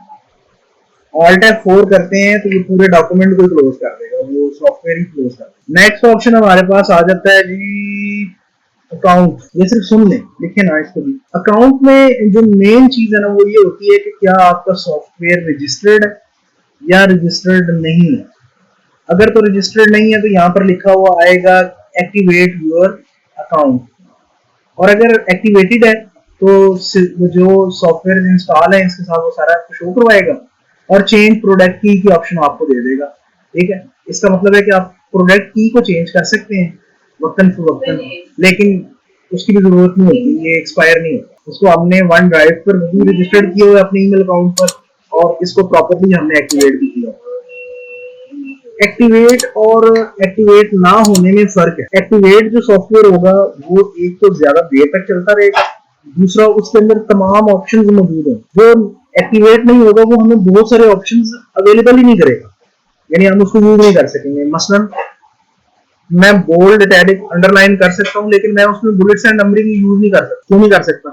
Alt F4 करते हैं तो ये पूरे डॉक्यूमेंट को क्लोज कर देगा, वो सॉफ्टवेयर ही क्लोज कर देगा। नेक्स्ट ऑप्शन हमारे पास आ जाता है जी अकाउंट। ये सिर्फ सुन लें, लिखे ना इसको भी। अकाउंट में जो मेन चीज है ना वो ये होती है कि क्या आपका सॉफ्टवेयर रजिस्टर्ड है या रजिस्टर्ड नहीं है। अगर तो रजिस्टर्ड नहीं है तो यहाँ पर लिखा हुआ आएगा एक्टिवेट योर अकाउंट, और अगर एक्टिवेटेड है तो जो सॉफ्टवेयर इंस्टॉल है इसके साथ वो सारा शो करवाएगा और चेंज प्रोडक्ट की ऑप्शन आपको दे देगा, ठीक है। इसका मतलब है कि आप प्रोडक्ट की को चेंज कर सकते हैं वक्तन फवक्तन, लेकिन उसकी भी जरूरत नहीं होती, ये एक्सपायर नहीं होता। उसको हमने वन ड्राइव पर भी रजिस्टर्ड किया हुआ अपने ईमेल अकाउंट पर, और इसको प्रॉपर्ली हमने एक्टिवेट भी किया। एक्टिवेट और एक्टिवेट ना होने में फर्क है। एक्टिवेट जो सॉफ्टवेयर होगा वो एक तो ज्यादा देर तक चलता रहेगा, दूसरा उसके अंदर तमाम ऑप्शंस मौजूद हैं। जो एक्टिवेट नहीं होगा वो हमें बहुत सारे ऑप्शंस अवेलेबल ही नहीं करेगा, यानी हम उसको यूज नहीं कर सकेंगे। मसलन मैं बोल्ड, इटैलिक, अंडरलाइन कर सकता हूँ, लेकिन मैं उसमें बुलेट्स एंड नंबरिंग यूज नहीं कर सकता। क्यों नहीं कर सकता?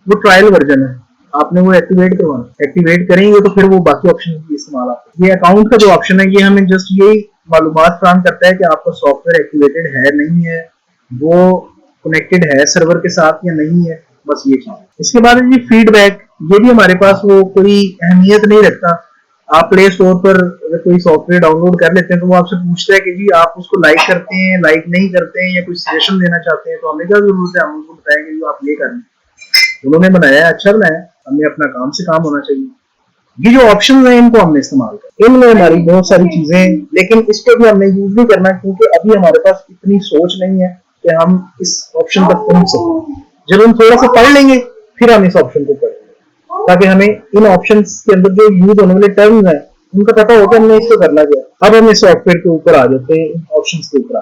वो ट्रायल वर्जन है, आपने वो एक्टिवेट करवाना। एक्टिवेट करेंगे तो फिर वो बाकी ऑप्शन भी इस्तेमाल आते हैं। ये अकाउंट का जो ऑप्शन है ये हमें जस्ट यही मालूमात फराहम करता है कि आपका सॉफ्टवेयर एक्टिवेटेड है नहीं है, वो कनेक्टेड है सर्वर के साथ या नहीं है, बस ये चीज। इसके बाद ये फीडबैक, ये भी हमारे पास वो कोई अहमियत नहीं रखता। आप प्ले स्टोर पर अगर कोई सॉफ्टवेयर डाउनलोड कर लेते हैं तो वो आपसे पूछता है कि जी आप उसको लाइक करते हैं, लाइक नहीं करते हैं, या कोई सजेशन देना चाहते हैं, तो हमें क्या जरूरत है, हम उनको बताएंगे जी आप ये करें, उन्होंने बनाया है, अच्छा बनाया, हमें अपना काम से काम होना चाहिए। ये जो ऑप्शन है इनको हमने इस्तेमाल कर, इनमें हमारी बहुत सारी चीजें हैं, लेकिन इसको भी हमने यूज नहीं करना क्योंकि अभी हमारे पास इतनी सोच नहीं है कि हम इस ऑप्शन तक पहुंच सकें। जब हम थोड़ा सा पढ़ लेंगे फिर हम इस ऑप्शन को करेंगे, ताकि हमें इन ऑप्शंस के अंदर जो यूज होने वाले टर्म्स हैं उनका पता हो कि हमने इसको करना क्या। अब हम इस सॉफ्टवेयर के ऊपर आ जाते हैं, इन ऑप्शंस के ऊपर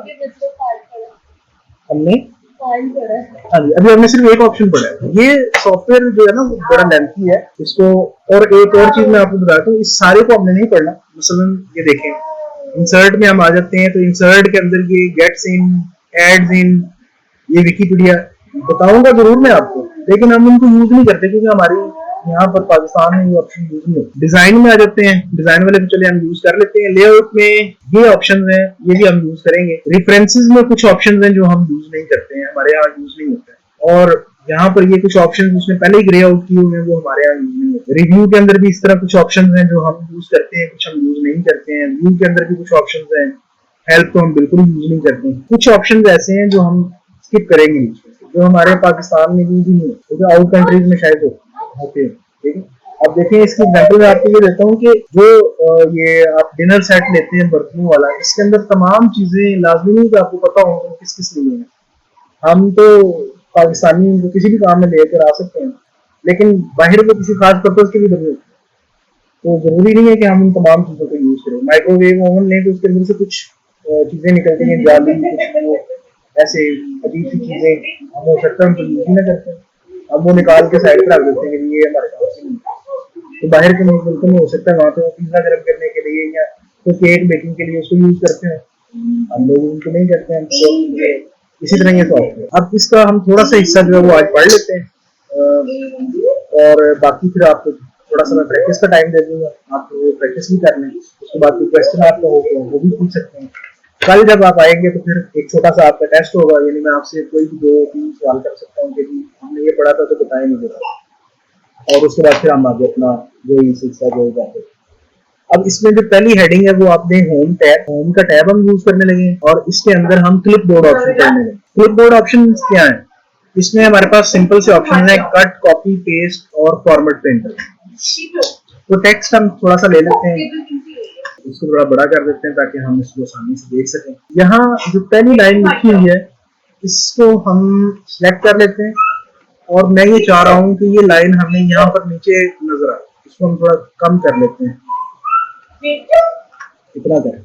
हमने हाँ जी, अभी हमने सिर्फ एक ऑप्शन पढ़ा है। ये सॉफ्टवेयर जो है ना वो बड़ा लेंथी है इसको, और एक और चीज मैं आपको बताता हूँ, इस सारे को हमने नहीं पढ़ना। मसलन ये देखें, इंसर्ट में हम आ जाते हैं तो इंसर्ट के अंदर ये गेट्स इन, एड्स इन, ये विकिपीडिया बताऊंगा जरूर मैं आपको, लेकिन हम उनको यूज नहीं करते क्योंकि हमारी यहाँ पर पाकिस्तान में ये ऑप्शन यूज नहीं होता। डिजाइन में आ जाते हैं, डिजाइन वाले तो चले हम यूज कर लेते हैं। लेआउट में ये ऑप्शन है, ये भी हम यूज करेंगे। रेफरेंसेस में कुछ ऑप्शन हैं जो हम यूज नहीं करते हैं, हमारे यहाँ यूज नहीं होते हैं। और यहाँ पर ये कुछ ऑप्शन उसने पहले ही ग्रे आउट किए हुए हैं, वो हमारे यहाँ यूज नहीं होते। रिव्यू के अंदर भी इस तरह कुछ ऑप्शन हैं जो हम यूज करते हैं, कुछ हम यूज नहीं करते हैं। व्यू के अंदर भी कुछ ऑप्शन हैं, हेल्प तो हम बिल्कुल यूज नहीं करते हैं। कुछ ऑप्शन ऐसे हैं जो हम स्किप करेंगे, जो हमारे पाकिस्तान में यूज ही नहीं होते, जो आउट कंट्रीज में शायद होते हैं। ठीक है, अब देखिए इसकी एग्जाम्पल मैं आपको ये देता हूँ कि जो ये आप डिनर सेट लेते हैं बर्तनों वाला, इसके अंदर तमाम चीजें लाजमी नहीं कि आपको पता हो किस किस लिए है। हम तो पाकिस्तानी को किसी भी काम में लेकर आ सकते हैं, लेकिन बाहर में किसी खास पर्पज के लिए बनी होती है, तो जरूरी नहीं है कि हम इन तमाम चीजों को यूज करें। माइक्रोवेव ओवन लें तो उसके अंदर से कुछ चीजें निकलती हैं, जाली, कुछ ऐसे अजीब सी चीजें, हम हो सकता है हम यूज ही ना करते हैं, अब वो निकाल के साइड पर रख देते हैं कि ये हमारे काम से नहीं। तो बाहर के मुल्क में हो सकता है वहाँ पे पिज्जा गर्म करने के लिए या तो केक बेकिंग के लिए उसको यूज करते हैं, हम लोग उनको नहीं करते हैं। तो इसी तरह ये सॉफ्टवेयर, अब इसका हम थोड़ा सा हिस्सा जो है वो आज पढ़ लेते हैं और बाकी फिर आपको थोड़ा सा मैं प्रैक्टिस का टाइम दे दूंगा, आप प्रैक्टिस भी कर लें। उसके बाद कोई क्वेश्चन आपका हो तो वो भी पूछ सकते हैं। कल जब आप आएंगे तो फिर एक छोटा सा आपका टेस्ट होगा, यानी मैं आपसे कोई भी 2-3 सवाल कर सकता हूँ कि हमने ये पढ़ा था तो बताएं मुझे, और उसके बाद फिर हम आगे अपना जो ये सिलसिला जो जाते। अब इसमें जो पहली हेडिंग है वो आपने होम टैब, होम का टैब हम यूज करने लगे और इसके अंदर हम क्लिप बोर्ड ऑप्शन करने लगे। क्लिप बोर्ड ऑप्शन क्या है? इसमें हमारे पास सिंपल से ऑप्शन है कट, कॉपी, पेस्ट और फॉर्मेट प्रिंटर। तो टेक्स्ट हम थोड़ा सा ले लेते हैं, इसको थोड़ा बड़ा कर देते हैं ताकि हम इसको आसानी से देख सकें। यहाँ जो पहली लाइन लिखी हुई है इसको हम सिलेक्ट कर लेते हैं और मैं ये चाह रहा हूँ कि ये लाइन हमें यहाँ पर नीचे नजर आए, इसको हम थोड़ा कम कर लेते हैं, इतना करें,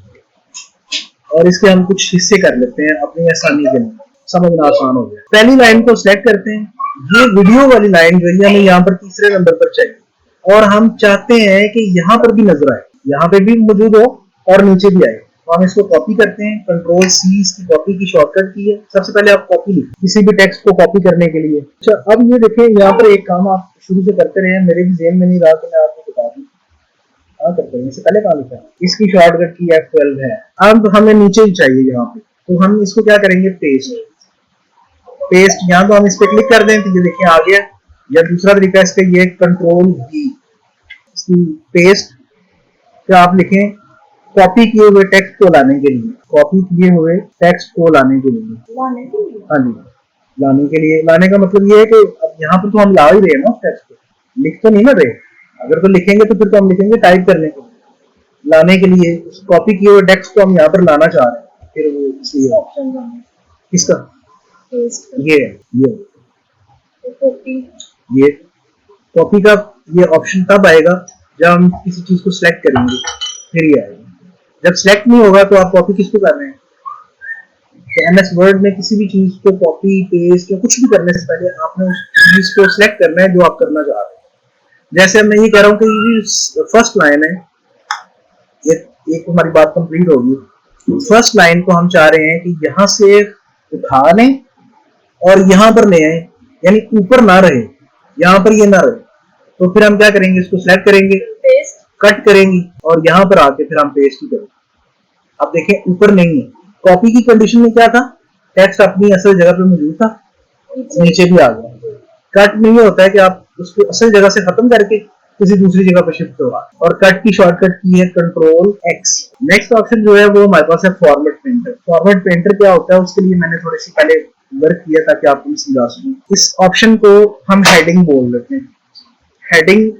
और इसके हम कुछ हिस्से कर लेते हैं अपनी आसानी के लिए, समझना आसान हो गया। पहली लाइन को सिलेक्ट करते हैं, ये वीडियो वाली लाइन जो है हमें यहाँ पर तीसरे नंबर पर चाहिए और हम चाहते हैं कि यहाँ पर भी नजर आए, यहाँ पे भी मौजूद हो और नीचे भी आए। तो हम इसको कॉपी करते हैं, कंट्रोल सी इसकी कॉपी की शॉर्टकट की है। सबसे पहले आप कॉपी लिखें किसी भी टेक्स्ट को कॉपी करने के लिए। अच्छा, अब ये देखें यहाँ पर एक काम आप शुरू से करते रहे, मेरे भी जेहन में नहीं रहा तो मैं आपको बता दूं। हाँ करते हैं, इससे पहले कहाँ लिखा है, इसकी शॉर्टकट की F12 है। अब हमें नीचे ही चाहिए यहाँ पे, तो हम इसको क्या करेंगे, पेस्ट। पेस्ट यहाँ तो हम इस पे क्लिक कर दें तो ये देखिए आ गया। या दूसरा तरीका इसका ये कंट्रोल V, इसकी पेस्ट क्या आप लिखें कॉपी किए हुए टेक्स्ट को लाने के लिए, कॉपी किए हुए टेक्स्ट को लाने के लिए, हाँ जी, लाने के लिए। लाने का मतलब ये है कि अब यहाँ पर तो हम ला ही रहे हैं ना टेक्स्ट को, लिख तो नहीं ना रहे। अगर तो लिखेंगे तो फिर तो हम लिखेंगे टाइप करने के लिए, लाने के लिए कॉपी किए हुए टेक्स्ट को हम यहाँ पर लाना चाह रहे हैं। फिर वो इसलिए किसका ये कॉपी का ये ऑप्शन तब आएगा जब हम किसी चीज को सिलेक्ट करेंगे, फिर ये आएगा। जब सिलेक्ट नहीं होगा तो आप कॉपी किसको कर रहे हैं, तो एमएस वर्ड में किसी भी चीज को कॉपी पेस्ट या कुछ भी करने से पहले आपने उस चीज को सिलेक्ट करना है जो आप करना चाह रहे हैं। जैसे मैं ये कह रहा हूँ कि ये फर्स्ट लाइन है, ये एक हमारी बात कंप्लीट होगी। फर्स्ट लाइन को हम चाह रहे हैं कि यहाँ से उठा लें और यहाँ पर ले आए, यानी ऊपर ना रहे, यहाँ पर ये ना रहे। तो फिर हम क्या करेंगे, इसको सिलेक्ट करेंगे, कट करेंगे और यहाँ पर आके फिर हम पेस्ट ही करेंगे। अब देखें ऊपर नहीं है, कॉपी की कंडीशन में क्या था, टेक्स्ट अपनी असल जगह पे मौजूद था, नीचे भी आ गया। कट में ये होता है कि आप उसको असल जगह से खत्म करके किसी दूसरी जगह पर शिफ्ट करवा, और कट की शॉर्टकट की है कंट्रोल X। नेक्स्ट ऑप्शन जो है वो हमारे पास है फॉर्मेट पेंटर। फॉर्मेट पेंटर क्या होता है उसके लिए मैंने थोड़ी सी पहले वर्क किया ताकि आप समझा सकें। इस ऑप्शन को हम हेडिंग बोल देते हैं। हेडिंग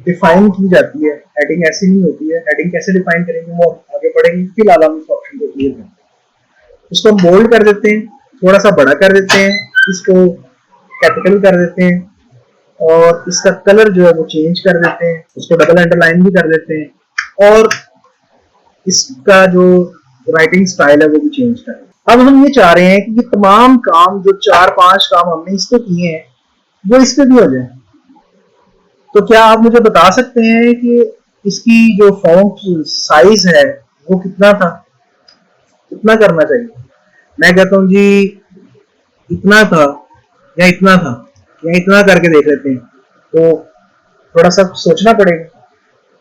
डिफाइन की जाती है, हेडिंग ऐसी नहीं होती है। हेडिंग कैसे डिफाइन करेंगे वो आगे पढ़ेंगे, फिलहाल हम इस ऑप्शन को क्लियर करते हैं। इसको हम बोल्ड कर देते हैं, थोड़ा सा बड़ा कर देते हैं, इसको कैपिटल कर देते हैं और इसका कलर जो है वो चेंज कर देते हैं, उसको डबल अंडरलाइन भी कर देते हैं और इसका जो राइटिंग स्टाइल है वो भी चेंज कर देते हैं। अब हम ये चाह रहे हैं कि ये तमाम काम जो 4-5 काम हमने इस पे किए हैं वो इस पे भी हो जाए। तो क्या आप मुझे बता सकते हैं कि इसकी जो फॉन्ट साइज है वो कितना था, कितना करना चाहिए? मैं कहता हूँ जी इतना था या इतना था, या इतना करके देख लेते हैं। तो थोड़ा सा सोचना पड़ेगा।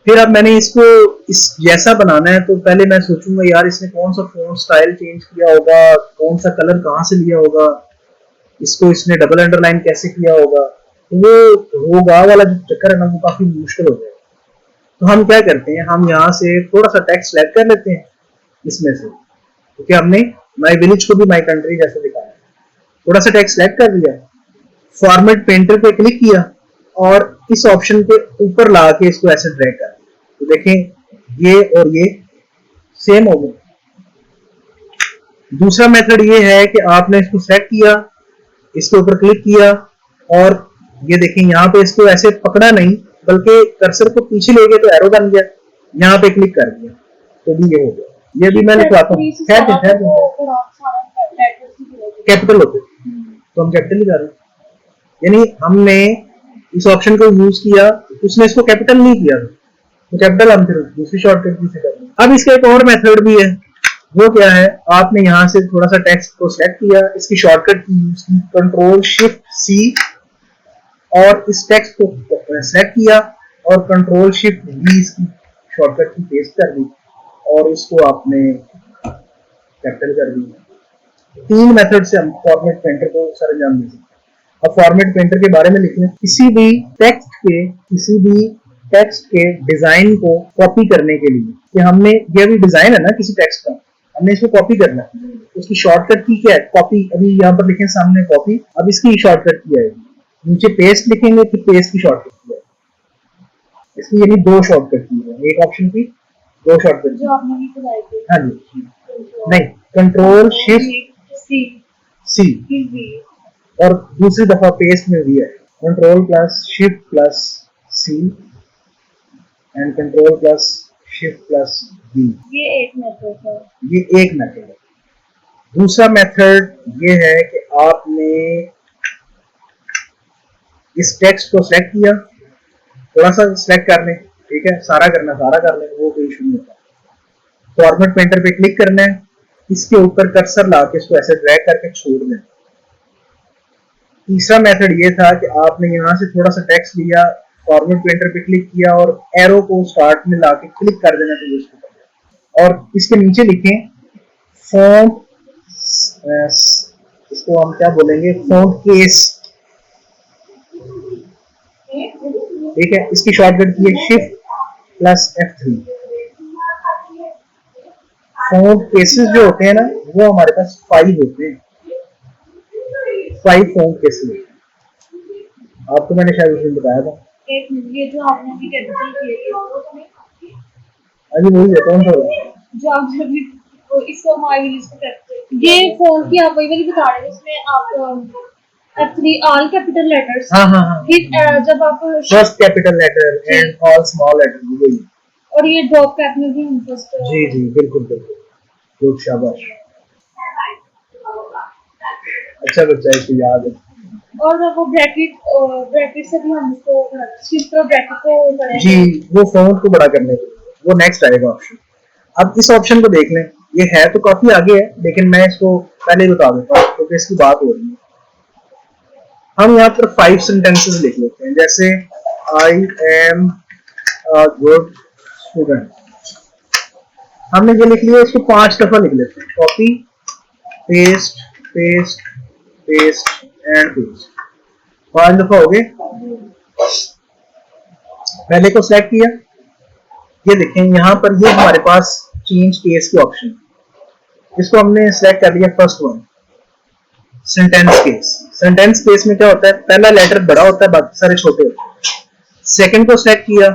फिर अब मैंने इसको इस जैसा बनाना है तो पहले मैं सोचूंगा यार इसने कौन सा फोन स्टाइल चेंज किया होगा, कौन सा कलर कहाँ से लिया होगा, इसको इसने डबल अंडरलाइन कैसे किया होगा। तो वो होगा वाला जो चक्कर है ना वो काफी मुश्किल हो जाएगा। तो हम क्या करते हैं, हम यहाँ से थोड़ा सा टेक्स्ट सेलेक्ट कर लेते हैं इसमें से, क्योंकि हमने माई विलेज को भी माई कंट्री जैसे दिखाया। थोड़ा सा टेक्स्ट सेलेक्ट कर लिया, फॉर्मेट पेंटर पे क्लिक किया और इस ऑप्शन के ऊपर ला के इसको ऐसे ड्रैग कर। तो देखें ये और ये सेम हो गए। दूसरा मेथड ये है कि आपने इसको सेलेक्ट किया, इसके ऊपर क्लिक किया और ये देखें यहाँ पे इसको ऐसे पकड़ा नहीं बल्कि कर्सर को पीछे ले गए तो एरो बन गया, यहाँ पे क्लिक कर दिया तो भी ये हो गया। ये भी मैं लिखवाता हूँ, कैपिटल होते तो हम कैपिटल ही कर रहे हैं, यानी हमने इस ऑप्शन को यूज किया, उसने इसको कैपिटल नहीं किया तो कैपिटल हम फिर दूसरी शॉर्टकट की से कर रहे हैं। अब इसका एक और मेथड भी है, वो क्या है, आपने यहाँ से थोड़ा सा टेक्स्ट को सिलेक्ट किया, इसकी शॉर्टकट की यूज की कंट्रोल शिफ्ट सी और इस टेक्स्ट को सिलेक्ट किया और कंट्रोल शिफ्ट वी इसकी शॉर्टकट की पेस्ट कर दी और इसको आपने कैपिटल कर दी। 3 मेथड से हम फॉर्मेट पेंटर को सरंजाम दे सकते हैं। अब फॉर्मेट पेंटर के बारे में लिख लें, किसी भी टेक्स्ट के डिजाइन को कॉपी करने के लिए, कि हमने ये भी डिजाइन है ना किसी टेक्स्ट का, हमने इसको कॉपी करना है, उसकी शॉर्टकट की क्या है, कॉपी। अभी यहाँ पर लिखें सामने कॉपी, अब इसकी शॉर्टकट की आएगी, नीचे पेस्ट लिखेंगे कि पेस्ट की शॉर्टकट की आएगी। इसकी यानी 2 शॉर्टकट की है, एक ऑप्शन की 2 शॉर्टकट जो आपने भी बताई थी। हाँ जी, नहीं कंट्रोल शिफ्ट सी और दूसरी दफा पेस्ट में भी है control plus shift plus C and control plus shift plus V. ये एक मेथड है। दूसरा मेथड ये है कि आपने इस टेक्स्ट को सिलेक्ट किया, थोड़ा सा सिलेक्ट कर लें, ठीक है, सारा कर लें, वो कोई इशू नहीं होता। फॉर्मेट पेंटर पे क्लिक करना है, इसके ऊपर कर्सर ला के इसको ऐसे ड्रैग करके छोड़ दें। तीसरा मेथड ये था कि आपने यहाँ से थोड़ा सा टेक्स्ट लिया, फॉर्मेट पेंटर पे क्लिक किया और एरो को स्टार्ट में लाके क्लिक कर देना तो इसको कर देना। और इसके नीचे लिखें फॉन्ट, इसको हम क्या बोलेंगे, फॉन्ट केस, ठीक है। इसकी शॉर्टकट की है shift plus F3। Font cases जो होते हैं ना वो हमारे पास 5 होते हैं, 5 फॉन्ट केसेस। आपको मैंने शायद उस दिन बताया था। एक ये जो आपने अभी कैपिटल किया अभी वही है, कौन सा जो आपने अभी इसको माय विलेज को कैपिटल, ये फॉन्ट की आप वही वाली बता रहे हैं, इसमें आप F3 ऑल कैपिटल लेटर्स। हाँ फिर जब आप first capital letter and all small letter वही, और ये ड्रॉप कैप में भी फर्स्ट। जी बिल्कुल खूब शाबाश, अच्छा बच्चा, इसको याद है। और वो ब्रैकेट से भी हम इसको किस तरह ब्रैकेट को करेंगे जी, वो फॉन्ट को बड़ा करने के लिए वो नेक्स्ट आएगा ऑप्शन। अब इस ऑप्शन को देख लें, ये है तो काफी आगे है लेकिन मैं इसको पहले बता देता हूँ क्योंकि इसकी बात हो रही है। हम यहाँ पर 5 सेंटेंसेस लिख लेते हैं, जैसे I am a good student, हमने ये लिख लिया, इसको 5 दफा लिख लेते हैं, copy paste paste paste and paste, 5 दफा हो गए। पहले को सिलेक्ट किया, ये देखें यहाँ पर ये हमारे पास चेंज केस के ऑप्शन, इसको हमने सिलेक्ट कर लिया। First one sentence case. Sentence case में क्या होता है, पहला लेटर बड़ा होता है बाकी सारे छोटे होते हैं। सेकंड को सिलेक्ट किया,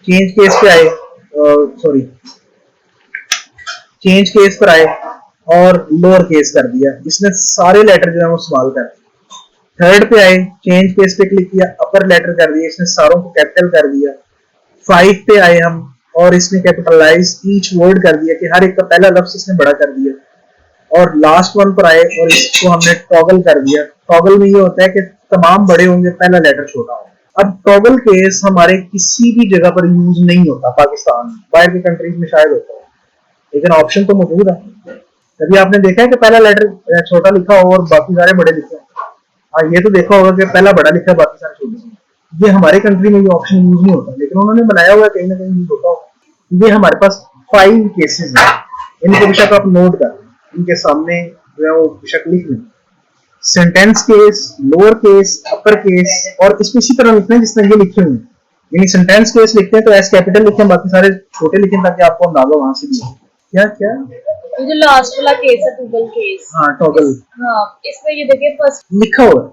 चेंज केस पे आए, चेंज केस पर आए और लोअर केस कर दिया, इसने सारे लेटर जो है वो स्मॉल कर दिया। थर्ड पे आए, चेंज केस पे क्लिक किया, अपर लेटर कर दिया, इसने सारों को कैपिटल कर दिया। 5 पे आए हम और इसने कैपिटलाइज ईच वर्ड कर दिया कि हर एक का पहला लफ्ज इसने बड़ा कर दिया। और लास्ट वन पर आए और इसको हमने टॉगल कर दिया। टॉगल में ये होता है कि तमाम बड़े होंगे, पहला लेटर छोटा होगा। अब टॉगल केस हमारे किसी भी जगह पर यूज नहीं होता पाकिस्तान में, बाहर की कंट्रीज में शायद होता है, लेकिन ऑप्शन तो मौजूद है। कभी आपने देखा है कि पहला लेटर छोटा लिखा हो और बाकी सारे बड़े लिखे हैं? हाँ, ये तो देखा होगा कि पहला बड़ा लिखा है बाकी सारे छोटे। ये हमारे कंट्री में ये ऑप्शन यूज नहीं होता, लेकिन उन्होंने बनाया हुआ है, कहीं ना कहीं यूज होता होगा। ये हमारे पास 5 केसेस हैं, इनको बेशक आप नोट कर लें, इनके सामने जो है वो बेशक लिख लें। Sentence case, lower case, upper case, और इसको इसी तरह लिखना है जिस तरह ये लिखे हुए हैं। यानी सेंटेंस केस लिखते हैं तो एस कैपिटल लिखें, बाकी सारे छोटे लिखें, ताकि आपको अंदाजा वहां से भी हो। क्या क्या ये जो लास्ट वाला केस है टॉगल केस, हाँ टॉगल हाँ इसमें ये देखिए फर्स्ट लिखा हुआ है,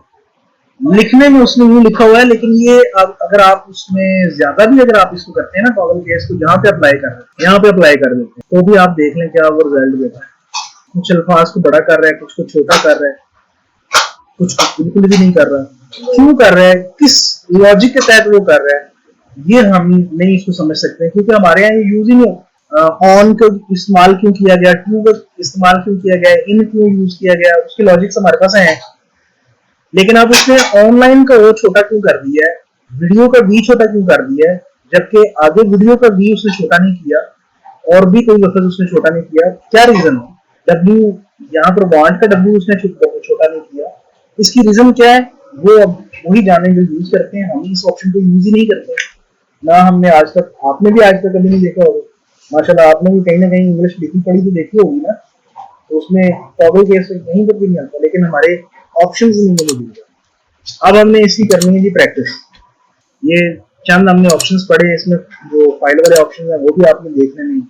लिखने में उसने यूं लिखा हुआ है, लेकिन ये अगर आप उसमें ज्यादा भी अगर आप इसको करते हैं ना टॉगल केस को, यहाँ पे अप्लाई कर रहे हैं, यहाँ पे अप्लाई कर देते हैं, तो भी आप देख लें क्या वो रिजल्ट देता है। कुछ अल्फाज को बड़ा कर रहा है, कुछ को छोटा कर रहा है, कुछ को बिल्कुल भी नहीं कर रहा। क्यों कर रहा है, किस लॉजिक के तहत वो कर रहा है, ये हम नहीं इसको समझ सकते, क्योंकि हमारे यहाँ ये यूज ही नहीं होता। ऑन का इस्तेमाल क्यों किया गया, टू का इस्तेमाल क्यों किया गया, इन क्यों यूज किया गया, उसके लॉजिक्स हमारे पास हैं। लेकिन अब उसने ऑनलाइन का वो छोटा क्यों कर दिया है, वीडियो का वी छोटा क्यों कर दिया है, जबकि आगे वीडियो का वी उसने छोटा नहीं किया, और भी कोई वक्त उसने छोटा नहीं किया। क्या रीजन है, डब्ल्यू यहाँ पर वांट का डब्ल्यू उसने छोटा नहीं किया, इसकी रीजन क्या है, वो अब वही जाने जो यूज करते हैं। हम इस ऑप्शन को यूज ही नहीं करते ना, हमने आज तक, आपने भी आज तक कभी नहीं देखा होगा, माशाल्लाह आपने भी कहीं ना कहीं इंग्लिश लिखी पढ़ी तो देखी होगी ना, तो उसमें टॉगल केस कहीं पर भी नहीं आता, लेकिन हमारे ऑप्शंस नहीं मिले। अब हमने इसकी करनी है जी प्रैक्टिस। ये चंद हमने ऑप्शंस पढ़े, इसमें जो फाइल वाले ऑप्शन है वो भी आपने देखने नहीं,